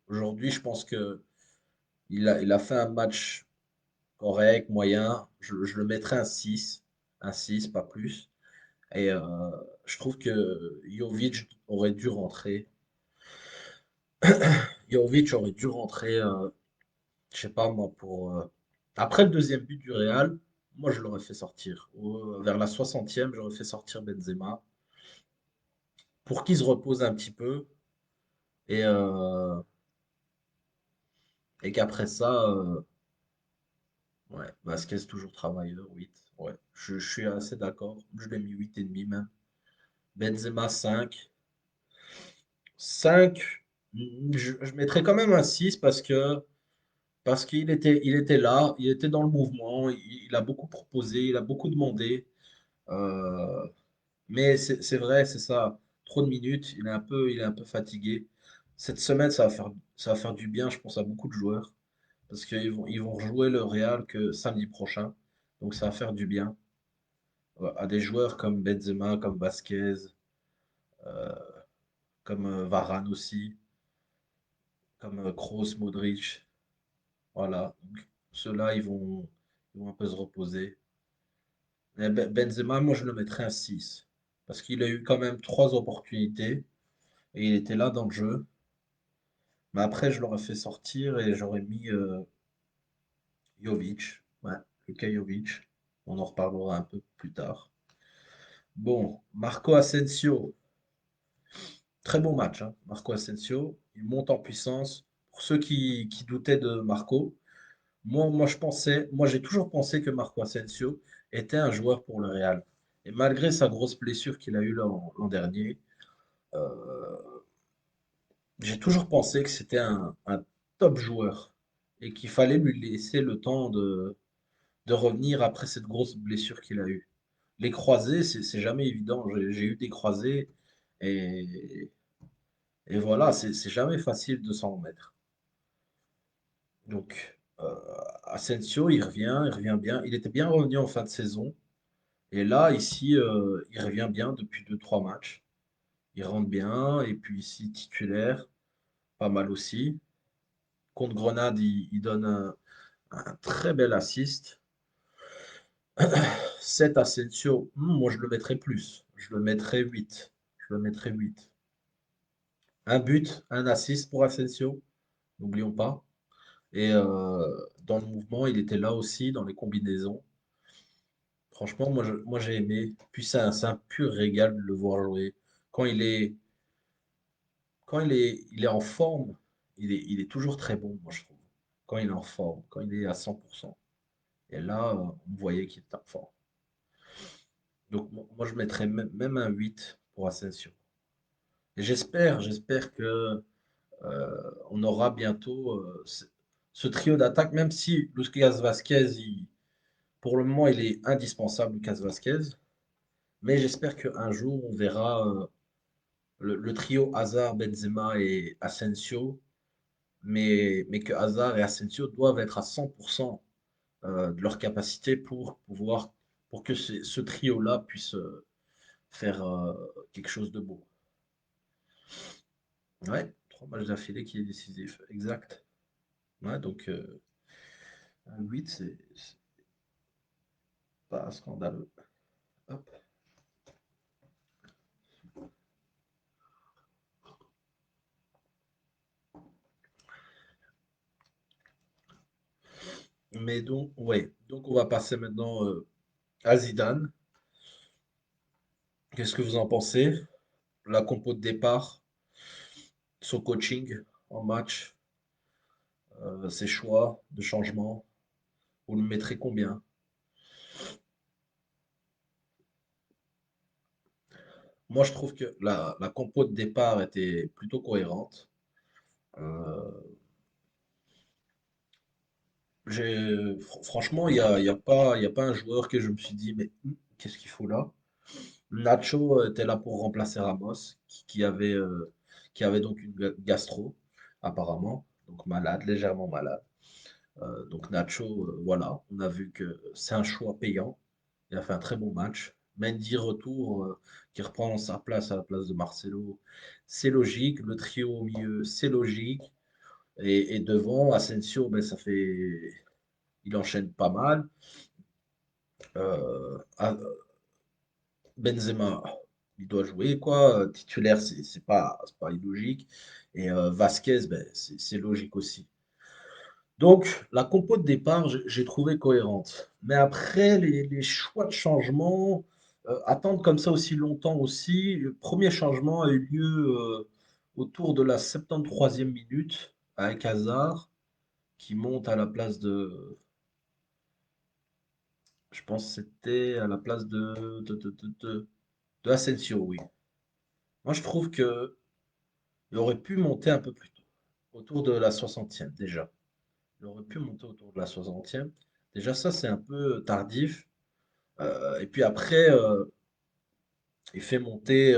Aujourd'hui, je pense que il a fait un match correct, moyen. Je le mettrais un 6, pas plus. Et je trouve que Jovic aurait dû rentrer. Jovic aurait dû rentrer, je sais pas moi, après le deuxième but du Real, moi je l'aurais fait sortir. Vers la 60e, j'aurais fait sortir Benzema pour qu'il se repose un petit peu et, euh, et qu'après ça, ouais, Vasquez toujours travailleur, 8. Ouais, je suis assez d'accord. Je l'ai mis 8,5 même. Benzema 5. 5, je mettrais quand même un 6 parce qu'il était là, il était dans le mouvement, il a beaucoup proposé, il a beaucoup demandé. Euh, mais c'est vrai, c'est ça. Trop de minutes, il est un peu fatigué. Cette semaine, ça va faire du bien, je pense, à beaucoup de joueurs. Parce ils vont rejouer le Real que samedi prochain. Donc ça va faire du bien à des joueurs comme Benzema, comme Vasquez, euh, comme Varane aussi, comme Kroos, Modric. Voilà. Donc, ceux-là, ils vont un peu se reposer. Et Benzema, moi, je le mettrais un 6. Parce qu'il a eu quand même trois opportunités et il était là dans le jeu. Mais après, je l'aurais fait sortir et j'aurais mis Jovic. Ouais, Luka Jovic. On en reparlera un peu plus tard. Bon, Marco Asensio. Très bon match, hein. Marco Asensio. Il monte en puissance. Pour ceux qui doutaient de Marco, moi, j'ai toujours pensé que Marco Asensio était un joueur pour le Real. Et malgré sa grosse blessure qu'il a eue l'an dernier, euh, j'ai toujours pensé que c'était un top joueur et qu'il fallait lui laisser le temps de revenir après cette grosse blessure qu'il a eue. Les croisés, c'est jamais évident. J'ai eu des croisés et, et voilà, c'est jamais facile de s'en remettre. Donc, Asensio, il revient bien. Il était bien revenu en fin de saison. Et là, ici, il revient bien depuis deux trois matchs. Il rentre bien. Et puis ici, titulaire, pas mal aussi. Contre Grenade, il donne un très bel assist. 7 Asensio, moi je le mettrais plus. Je le mettrais 8. Je le mettrais 8. Un but, un assist pour Asensio, n'oublions pas. Et dans le mouvement, il était là aussi, dans les combinaisons. Franchement, moi j'ai aimé. Puis c'est un pur régal de le voir jouer. Quand il est, quand il est en forme, il est toujours très bon, moi je trouve. quand il est en forme, quand il est à 100%. Et là, on voyait qu'il était en forme. Donc, moi, je mettrais même un 8 pour Asensio. Et j'espère que on aura bientôt ce trio d'attaque, même si Lucas Vasquez, pour le moment, il est indispensable, Lucas Vasquez. Mais j'espère qu'un jour, on verra le trio Hazard, Benzema et Asensio, mais que Hazard et Asensio doivent être à 100% de leur capacité pour que ce trio-là puisse faire quelque chose de beau. Ouais, 3 matchs d'affilée qui est décisif, exact. Ouais, donc un 8, c'est pas scandaleux. Hop. Mais donc, ouais, donc on va passer maintenant à Zidane. Qu'est-ce que vous en pensez? La compo de départ, son coaching en match, ses choix de changement, vous le mettrez combien? Moi, je trouve que la compo de départ était plutôt cohérente. Euh, franchement, il y a pas un joueur que je me suis dit, mais qu'est-ce qu'il faut là? Nacho était là pour remplacer Ramos, qui avait donc une gastro, apparemment, donc malade, légèrement malade. Donc Nacho, voilà, on a vu que c'est un choix payant. Il a fait un très bon match. Mendy retour, qui reprend sa place à la place de Marcelo, c'est logique. Le trio au milieu, c'est logique. Et devant, Asensio, ben, il enchaîne pas mal. Ah, Benzema, il doit jouer, quoi. Titulaire, c'est pas illogique. Et Vasquez, ben, c'est logique aussi. Donc, la compo de départ, j'ai trouvé cohérente. Mais après, les choix de changement, attendre comme ça aussi longtemps aussi, le premier changement a eu lieu autour de la 73e minute avec Hazard qui monte à la place je pense que c'était à la place de Asensio, oui. Moi, je trouve que il aurait pu monter un peu plus tôt, autour de la 60e déjà. Il aurait pu monter autour de la 60e. Déjà, ça, c'est un peu tardif. Et puis après, il fait monter,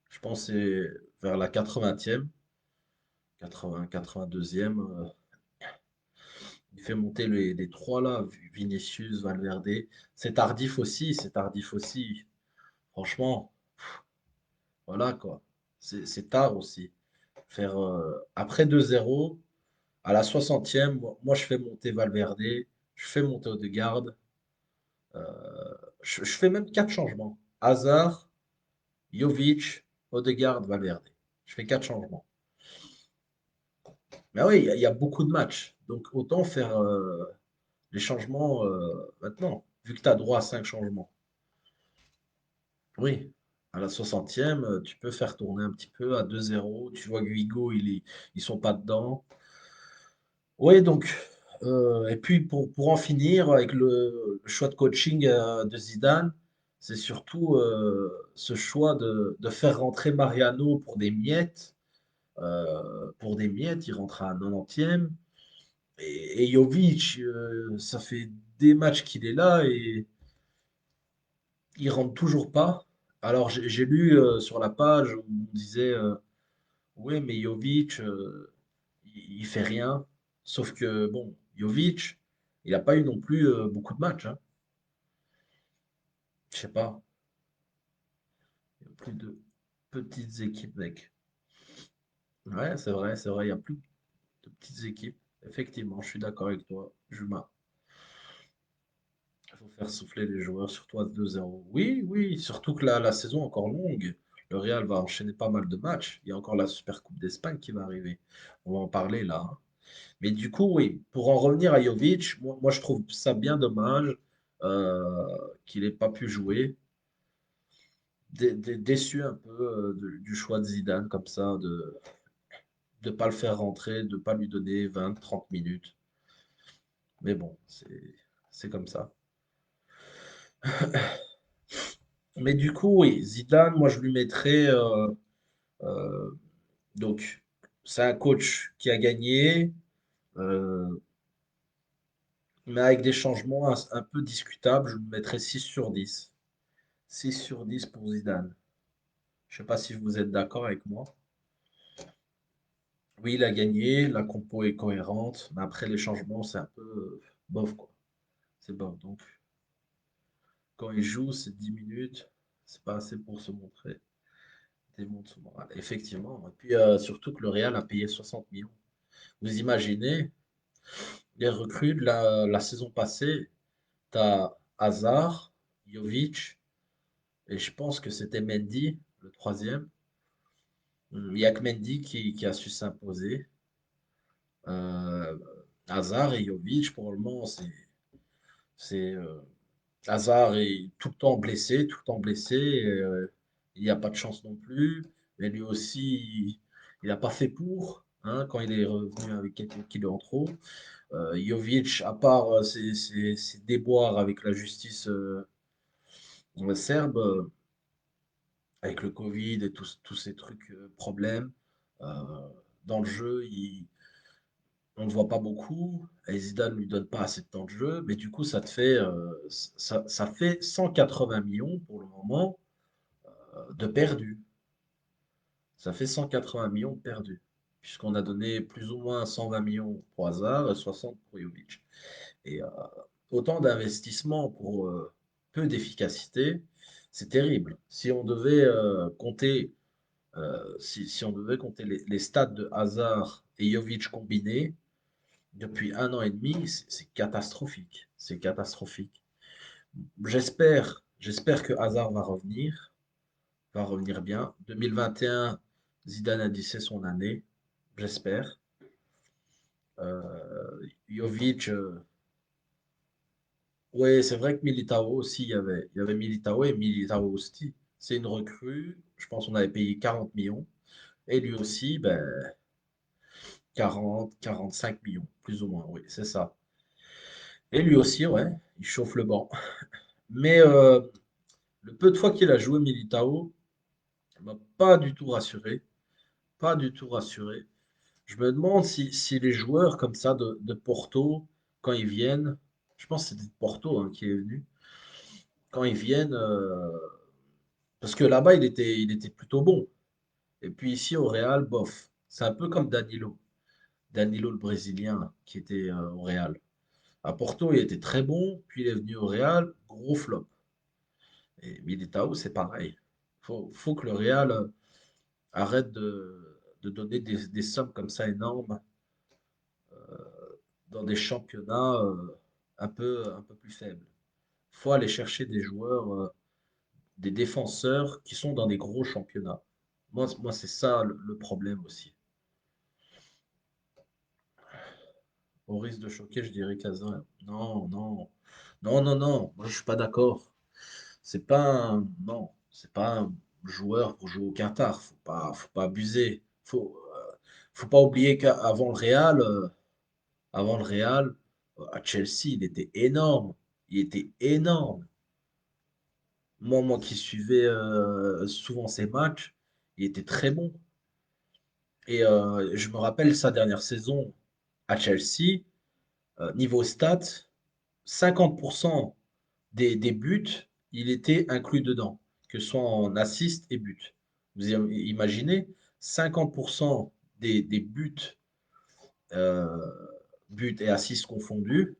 je pense, c'est vers la 80e, 80, 82e. Il fait monter les trois là, Vinicius, Valverde. C'est tardif aussi, c'est tardif aussi. Franchement, voilà quoi. C'est tard aussi. Faire après 2-0, à la 60e, moi, je fais monter Valverde, je fais monter Odegaard. Je fais même 4 changements. Hazard, Jovic, Odegaard, Valverde. Je fais 4 changements. Mais oui, il y a beaucoup de matchs. Donc autant faire les changements maintenant, vu que tu as droit à 5 changements. Oui, à la 60e, tu peux faire tourner un petit peu à 2-0. Tu vois que Hugo, ils sont pas dedans. Oui, donc, et puis pour en finir avec le choix de coaching de Zidane, c'est surtout ce choix de faire rentrer Mariano pour des miettes. Pour des miettes, il rentre à 90e. Et Jovic, ça fait des matchs qu'il est là et il rentre toujours pas. Alors j'ai lu sur la page où on disait ouais, mais Jovic, il fait rien. Sauf que bon, Jovic, il n'a pas eu non plus beaucoup de matchs, hein. Je sais pas, il y a plus de petites équipes, mec. Ouais, c'est vrai, il y a plus de petites équipes. Effectivement, je suis d'accord avec toi, Juma. Il faut faire souffler les joueurs, surtout à 2-0. Oui, oui, surtout que la saison est encore longue. Le Real va enchaîner pas mal de matchs. Il y a encore la Super Coupe d'Espagne qui va arriver. On va en parler là, hein. Mais du coup, oui, pour en revenir à Jovic, moi je trouve ça bien dommage euh, qu'il n'ait pas pu jouer. Déçu un peu du choix de Zidane comme ça, de pas le faire rentrer, de pas lui donner 20, 30 minutes. Mais bon, c'est comme ça. Mais du coup, oui, Zidane, moi je lui mettrais. Euh, donc, c'est un coach qui a gagné, euh, mais avec des changements un peu discutables. Je lui mettrais 6 sur 10. 6 sur 10 pour Zidane. Je sais pas si vous êtes d'accord avec moi. Oui, il a gagné, la compo est cohérente, mais après les changements, c'est un peu bof, quoi. C'est bof. Donc, quand il joue, c'est 10 minutes, c'est pas assez pour se montrer. Démontre son moral. Effectivement. Et puis, surtout que le Real a payé 60 millions. Vous imaginez les recrues de la saison passée, tu as Hazard, Jovic, et je pense que c'était Mendy, le troisième. Il n'y a que Mendy qui a su s'imposer. Euh, Hazard et Jovic, pour le moment, c'est Hazard est tout le temps blessé, tout le temps blessé. Et, il n'y a pas de chance non plus. Mais lui aussi, il n'a pas fait pour, hein, quand il est revenu avec quelques kilos en trop. Jovic, à part ses déboires avec la justice serbe, avec le Covid et tous ces trucs, problèmes, euh, dans le jeu, on ne voit pas beaucoup. Et Zidane ne lui donne pas assez de temps de jeu. Mais du coup, ça fait 180 millions pour le moment de perdus. Ça fait 180 millions de perdus. Puisqu'on a donné plus ou moins 120 millions pour Hazard et 60 pour Jovic. Et autant d'investissements pour peu d'efficacité, c'est terrible. Si on devait compter les stats de Hazard et Jovic combinés depuis un an et demi, c'est catastrophique. C'est catastrophique. J'espère que Hazard va revenir bien. 2021, Zidane a dit c'est son année. J'espère. Jovic, oui, c'est vrai que Militao aussi, il y avait Militao et Militao aussi. C'est une recrue. Je pense qu'on avait payé 40 millions. Et lui aussi, ben, 40, 45 millions, plus ou moins, oui, c'est ça. Et lui aussi, ouais, il chauffe le banc. Mais le peu de fois qu'il a joué Militao, il m'a pas du tout rassuré. Pas du tout rassuré. Je me demande si les joueurs comme ça de Porto, quand ils viennent, je pense que c'était de Porto, hein, qui est venu, quand ils viennent, parce que là-bas, il était plutôt bon. Et puis ici au Real, bof. C'est un peu comme Danilo. Danilo le Brésilien qui était au Real. À Porto, il était très bon, puis il est venu au Real, gros flop. Et Militao, c'est pareil. Faut que le Real arrête de donner des sommes comme ça énormes dans des championnats un peu plus faibles. Faut aller chercher des joueurs, des défenseurs qui sont dans des gros championnats. Moi c'est ça le problème aussi. Au risque de choquer, je dirais Kazan. Non, non, non, non, non. Moi, je suis pas d'accord. C'est pas un joueur pour jouer au Qatar. Faut pas abuser. Faut pas oublier qu'avant le Real, à Chelsea, il était énorme. Il était énorme. Moi qui suivais souvent ses matchs, il était très bon. Et je me rappelle sa dernière saison à Chelsea, niveau stats, 50% des buts, il était inclus dedans, que ce soit en assist et but. Vous imaginez, 50% des buts, euh, buts et assists confondus,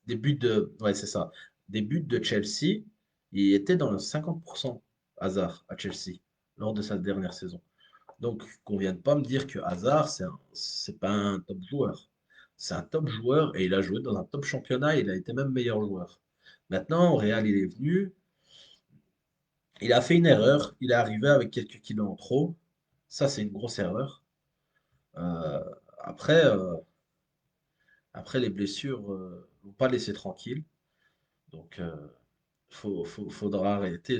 ouais, c'est ça, des buts de Chelsea, il était dans le 50% Hazard à Chelsea lors de sa dernière saison. Donc, qu'on vienne pas me dire que Hazard, c'est pas un top joueur. C'est un top joueur et il a joué dans un top championnat. Il a été même meilleur joueur. Maintenant, au Real, il est venu. Il a fait une erreur. Il est arrivé avec quelques kilos en trop. Ça, c'est une grosse erreur. Euh, après, euh, après, les blessures ne vont pas laisser tranquille. Donc, faudra arrêter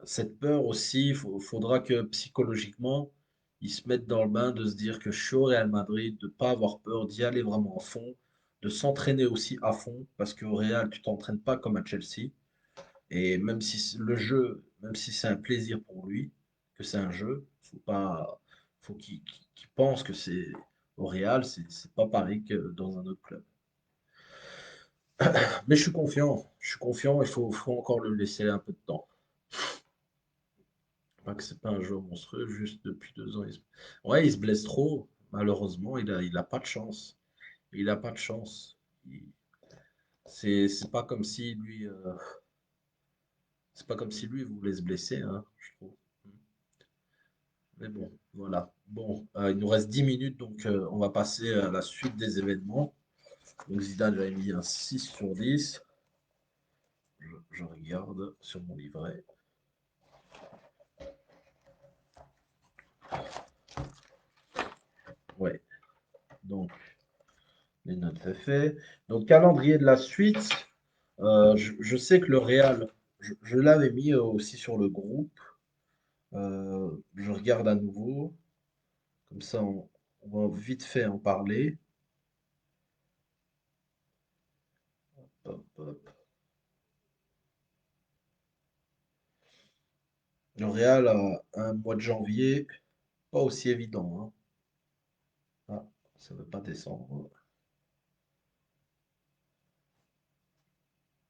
cette peur aussi. Faudra que psychologiquement, ils se mettent dans le bain de se dire que je suis au Real Madrid, de pas avoir peur, d'y aller vraiment à fond, de s'entraîner aussi à fond, parce qu'au Real, tu t'entraînes pas comme à Chelsea. Et même si le jeu, même si c'est un plaisir pour lui, que c'est un jeu, faut qu'il pense que c'est au Real, c'est pas pareil que dans un autre club. Mais je suis confiant, faut encore le laisser un peu de temps. Pas que c'est pas un joueur monstrueux, juste depuis 2 ans, ouais, il se blesse trop. Malheureusement, il a pas de chance. Il a pas de chance. Il- c'est pas comme si lui, c'est pas comme si lui voulait se blesser, hein, je trouve. Mais bon, voilà. Bon, il nous reste 10 minutes, donc on va passer à la suite des événements. Donc Zidane, j'avais mis un 6/10. Je regarde sur mon livret. Ouais, donc les notes c'est fait. Donc calendrier de la suite. Je sais que le Real, je l'avais mis aussi sur le groupe. Je regarde à nouveau. Comme ça, on va vite fait en parler. Hop, hop. Le Real a un mois de janvier pas aussi évident, hein. Ah, ça ne veut pas descendre.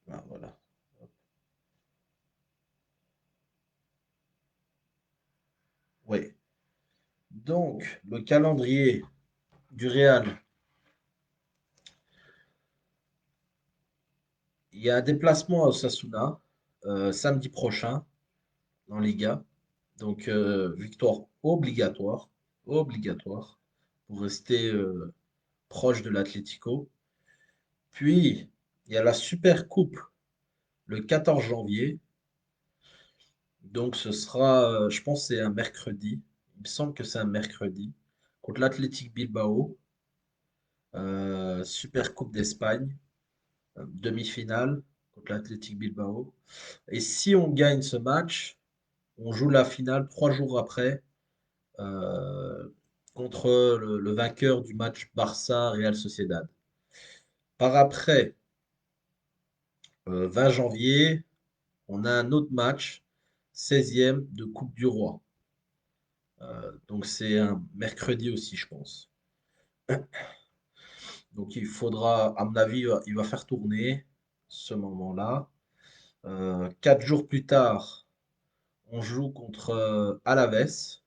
Ah, voilà. Oui. Donc, le calendrier du Real, il y a un déplacement à Osasuna samedi prochain en Liga. Donc, victoire obligatoire, obligatoire pour rester proche de l'Atlético. Puis, il y a la Super Coupe le 14 janvier. Donc, ce sera, je pense, que c'est un mercredi. Il me semble que c'est un mercredi contre l'Athletic Bilbao. Super Coupe d'Espagne, demi-finale contre l'Athletic Bilbao. Et si on gagne ce match, on joue la finale 3 jours après euh, contre le vainqueur du match Barça-Real Sociedad. Par après, 20 janvier, on a un autre match, 16e de Coupe du Roi. Donc c'est un mercredi aussi, je pense. Donc il faudra, à mon avis, il va faire tourner ce moment-là. 4 jours plus tard, on joue contre Alaves.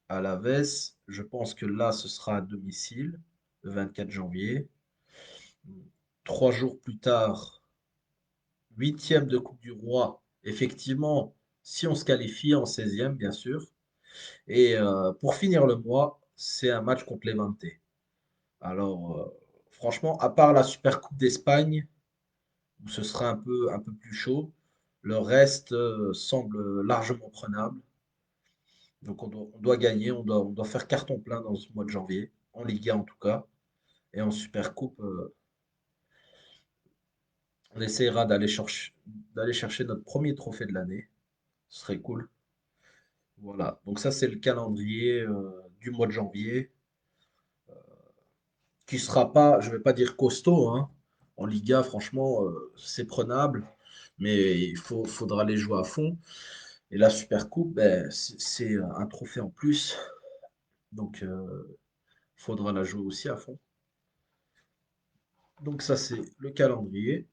Alaves, je pense que là, ce sera à domicile, le 24 janvier. 3 jours plus tard, 8e de Coupe du Roi. Effectivement, si on se qualifie en 16e, bien sûr. Et pour finir le mois, c'est un match contre Levante. Alors, franchement, à part la Super Coupe d'Espagne, où ce sera un peu plus chaud, le reste semble largement prenable. Donc on doit gagner, on doit faire carton plein dans ce mois de janvier, en Liga en tout cas. Et en Super Coupe, on essaiera d'aller chercher notre premier trophée de l'année. Ce serait cool. Voilà, donc ça c'est le calendrier du mois de janvier, qui sera pas, je vais pas dire costaud, hein. En Liga, franchement, c'est prenable, mais faudra les jouer à fond. Et la Super Coupe, ben, c'est un trophée en plus, donc faudra la jouer aussi à fond. Donc ça c'est le calendrier.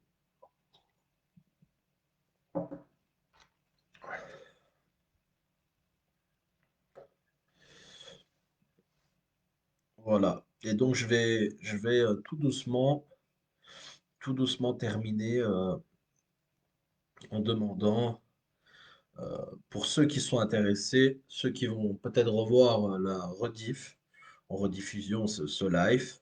Voilà. Et donc je vais tout doucement terminer en demandant pour ceux qui sont intéressés, ceux qui vont peut-être revoir la rediff, en rediffusion ce live,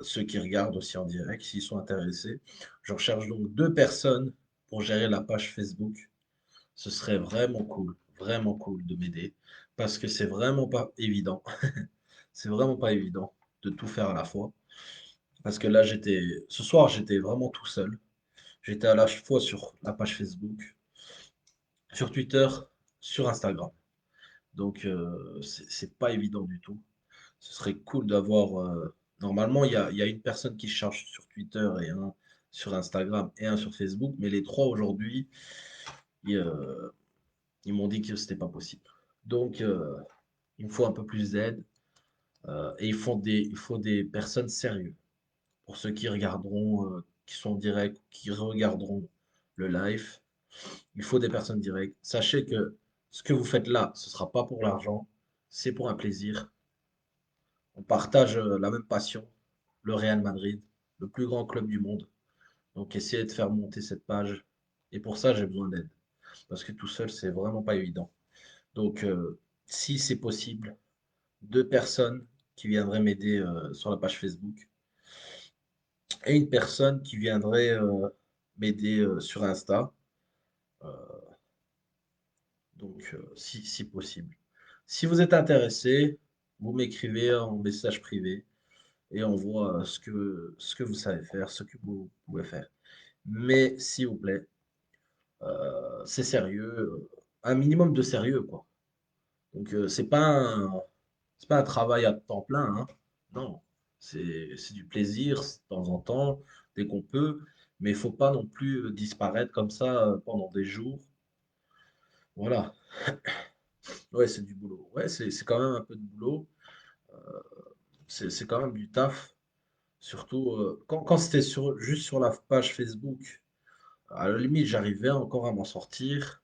ceux qui regardent aussi en direct, s'ils sont intéressés. Je recherche donc 2 personnes pour gérer la page Facebook. Ce serait vraiment cool de m'aider parce que c'est vraiment pas évident. C'est vraiment pas évident de tout faire à la fois. Parce que là, ce soir, j'étais vraiment tout seul. J'étais à la fois sur la page Facebook, sur Twitter, sur Instagram. Donc, c'est pas évident du tout. Ce serait cool d'avoir. Normalement, il y a une personne qui charge sur Twitter et un sur Instagram et un sur Facebook, mais les trois aujourd'hui, ils, euh, ils m'ont dit que c'était pas possible. Donc, il me faut un peu plus d'aide et il faut des personnes sérieuses. Pour ceux qui regarderont, qui sont directs, qui regarderont le live, il faut des personnes directes. Sachez que ce que vous faites là, ce ne sera pas pour l'argent, c'est pour un plaisir. On partage la même passion, le Real Madrid, le plus grand club du monde. Donc essayez de faire monter cette page. Et pour ça, j'ai besoin d'aide. Parce que tout seul, c'est vraiment pas évident. Donc, si c'est possible, deux personnes qui viendraient m'aider sur la page Facebook et une personne qui viendrait m'aider sur Insta. Euh, donc, si possible. Si vous êtes intéressé, vous m'écrivez en message privé et on voit ce que vous savez faire, ce que vous pouvez faire. Mais s'il vous plaît, c'est sérieux, un minimum de sérieux, quoi. Donc, c'est pas un travail à temps plein, hein. Non, c'est du plaisir de temps en temps, dès qu'on peut, mais il faut pas non plus disparaître comme ça pendant des jours. Voilà. Ouais, c'est du boulot. Ouais, c'est quand même un peu de boulot. C'est quand même du taf. Surtout quand c'était juste sur la page Facebook, à la limite, j'arrivais encore à m'en sortir.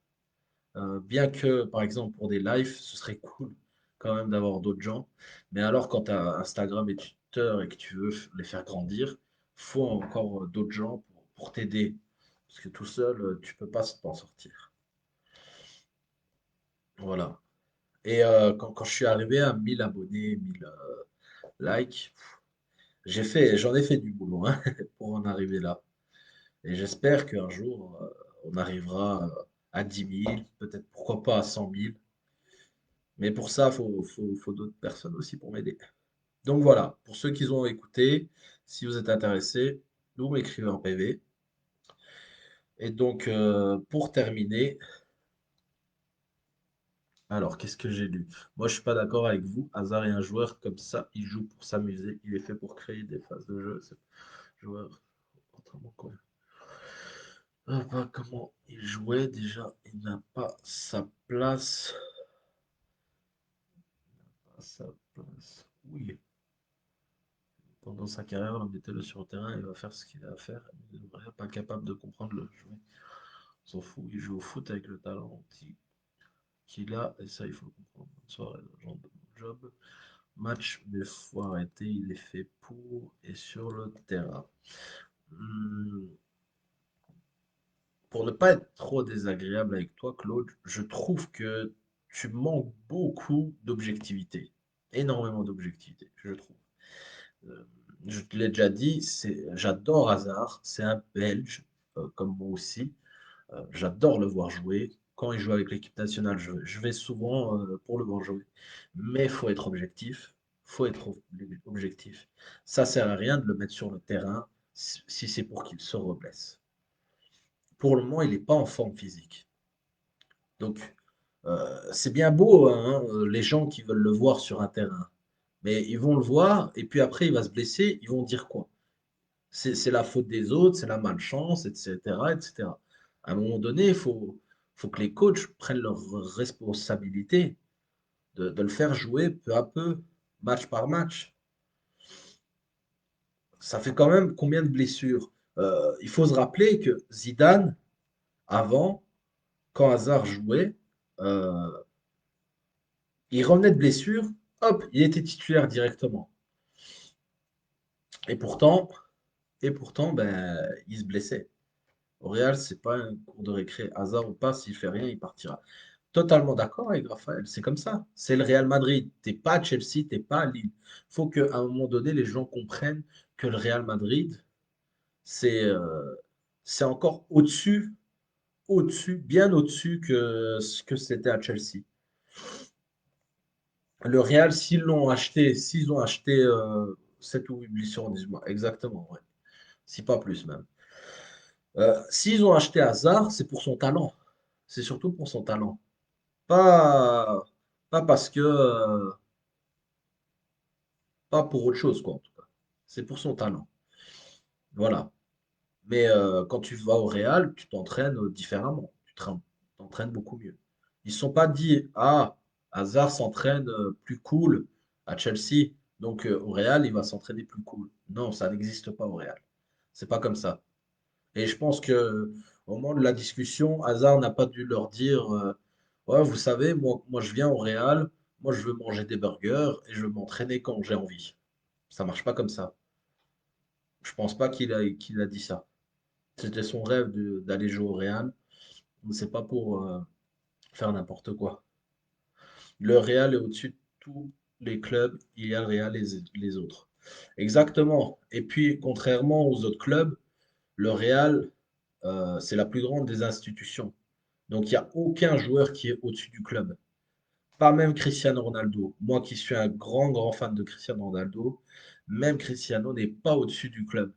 Bien que, par exemple, pour des lives, ce serait cool quand même d'avoir d'autres gens. Mais alors, quand tu as Instagram et Twitter et que tu veux les faire grandir, faut encore d'autres gens pour t'aider. Parce que tout seul, tu peux pas t'en sortir. Voilà. Et quand je suis arrivé à 1000 abonnés, 1000 likes, j'en ai fait du boulot hein, pour en arriver là. Et j'espère qu'un jour, on arrivera à 10 000, peut-être pourquoi pas à 100 000. Mais pour ça, faut d'autres personnes aussi pour m'aider. Donc voilà, pour ceux qui ont écouté, si vous êtes intéressés, vous m'écrivez en PV. Et donc, pour terminer, alors qu'est-ce que j'ai lu? Moi, je suis pas d'accord avec vous. Hazard est un joueur comme ça, il joue pour s'amuser, il est fait pour créer des phases de jeu. C'est un joueur autrement quoi. Bah, comment il jouait déjà? Il n'a pas sa place. Pas sa place. Oui. Pendant sa carrière, mettez-le sur le terrain, il va faire ce qu'il a à faire. Il n'est pas capable de comprendre le jeu. On s'en fout, il joue au foot avec le talent qu'il a, et ça, il faut le comprendre. Bonne soirée, genre de job. Match, mais faut arrêter, il est fait pour et sur le terrain. Hmm, Pour ne pas être trop désagréable avec toi, Claude, je trouve que tu manques beaucoup d'objectivité. Énormément d'objectivité, je trouve. Euh, je te l'ai déjà dit, j'adore Hazard, c'est un Belge, comme moi aussi. J'adore le voir jouer. Quand il joue avec l'équipe nationale, je vais souvent pour le voir jouer. Mais il faut être objectif. Faut être objectif. Ça sert à rien de le mettre sur le terrain si c'est pour qu'il se reblesse. Pour le moment, il n'est pas en forme physique. Donc, c'est bien beau, hein, les gens qui veulent le voir sur un terrain. Mais ils vont le voir et puis après, il va se blesser. Ils vont dire quoi? C'est la faute des autres, c'est la malchance, etc., etc. À un moment donné, faut que les coachs prennent leurs responsabilités de le faire jouer peu à peu, match par match. Ça fait quand même combien de blessures? Il faut se rappeler que Zidane, avant, quand Hazard jouait, euh, il revenait de blessure, hop, il était titulaire directement. Et pourtant, ben, il se blessait. Au Real, c'est pas un cours de récré. Hazard ou pas, s'il fait rien, il partira. Totalement d'accord avec Raphaël, c'est comme ça. C'est le Real Madrid. T'es pas à Chelsea, t'es pas à Lille. Faut qu'à un moment donné, les gens comprennent que le Real Madrid, c'est c'est encore bien au-dessus que ce que c'était à Chelsea. Le Real, s'ils ont acheté 7 ou 8 blessures en 10 mois, exactement, ouais. Si pas plus même. S'ils ont acheté Hazard, c'est pour son talent. C'est surtout pour son talent. Pas, Pas parce que, pas pour autre chose, quoi, en tout cas. C'est pour son talent. Voilà. Mais quand tu vas au Real, tu t'entraînes différemment. T'entraînes beaucoup mieux. Ils ne se sont pas dit, ah, Hazard s'entraîne plus cool à Chelsea, donc au Real, il va s'entraîner plus cool. Non, ça n'existe pas au Real. C'est pas comme ça. Et je pense que au moment de la discussion, Hazard n'a pas dû leur dire, ouais, vous savez, moi je viens au Real, moi je veux manger des burgers et je veux m'entraîner quand j'ai envie. Ça marche pas comme ça. Je pense pas qu'il a dit ça. C'était son rêve d'aller jouer au Real. C'est pas pour faire n'importe quoi. Le Real est au-dessus de tous les clubs. Il y a le Real et les autres. Exactement. Et puis, contrairement aux autres clubs, le Real, c'est la plus grande des institutions. Donc, il n'y a aucun joueur qui est au-dessus du club. Pas même Cristiano Ronaldo. Moi qui suis un grand, grand fan de Cristiano Ronaldo, même Cristiano n'est pas au-dessus du club.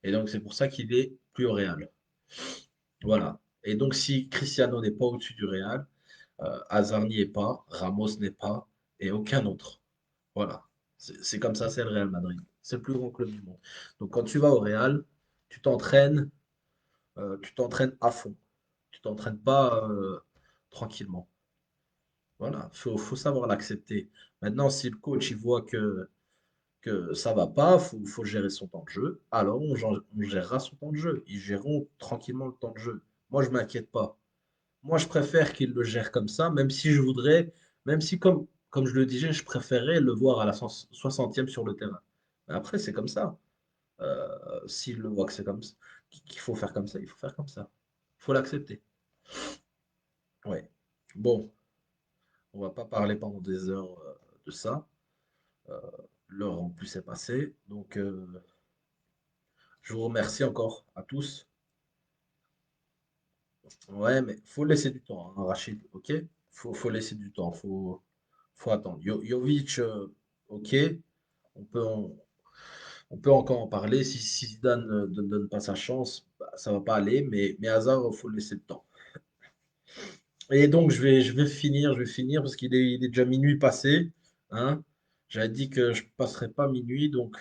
Et donc, c'est pour ça qu'il est plus au Real. Voilà. Et donc, si Cristiano n'est pas au-dessus du Real, Hazard n'y est pas, Ramos n'est pas, et aucun autre. Voilà. C'est comme ça, c'est le Real Madrid. C'est le plus grand club du monde. Donc, quand tu vas au Real, tu t'entraînes, tu t'entraînes à fond. Tu t'entraînes pas tranquillement. Voilà. Faut savoir l'accepter. Maintenant, si le coach il voit que ça va pas, faut gérer son temps de jeu. Alors, on gérera son temps de jeu. Ils géreront tranquillement le temps de jeu. Moi, je m'inquiète pas. Moi, je préfère qu'il le gère comme ça, même si je voudrais, même si, comme je le disais, je préférais le voir à la 60e sur le terrain. Mais après, c'est comme ça. S'il le voit que c'est comme ça, qu'il faut faire comme ça, il faut faire comme ça. Il faut l'accepter. Ouais. Bon, on va pas parler pendant des heures de ça. Euh, L'heure en plus est passée. Donc, je vous remercie encore à tous. Ouais, mais faut laisser du temps, hein, Rachid, ok? Faut laisser du temps, faut attendre. Jovic, ok, on peut, en- on peut encore en parler. Si Zidane ne donne pas sa chance, bah, ça va pas aller, mais Hazard, il faut laisser le temps. Et donc, je vais finir parce il est déjà minuit passé, hein. J'avais dit que je passerais pas minuit, donc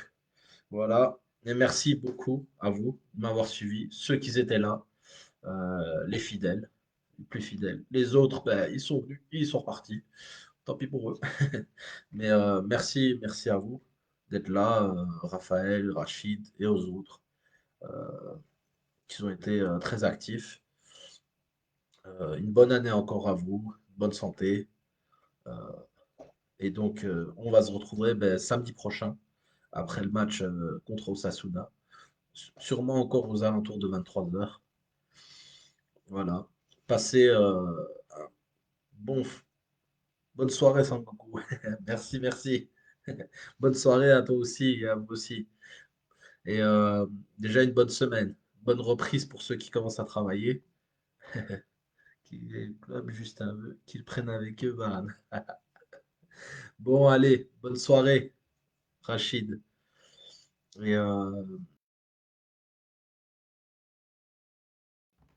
voilà. Et merci beaucoup à vous de m'avoir suivi, ceux qui étaient là, les fidèles, les plus fidèles. Les autres, ben, ils sont venus, ils sont repartis. Tant pis pour eux. Mais merci à vous d'être là, Raphaël, Rachid et aux autres qui ont été très actifs. Une bonne année encore à vous, bonne santé. Euh, et donc, on va se retrouver ben, samedi prochain après le match contre Osasuna. Sûrement encore aux alentours de 23 heures. Voilà. Passez un bon, bonne soirée, Sangoku. Merci, merci. Bonne soirée à toi aussi et à vous aussi. Et déjà une bonne semaine. Bonne reprise pour ceux qui commencent à travailler. Les clubs, juste un peu, qu'ils prennent avec eux, Varane. Bon, allez, bonne soirée, Rachid. Et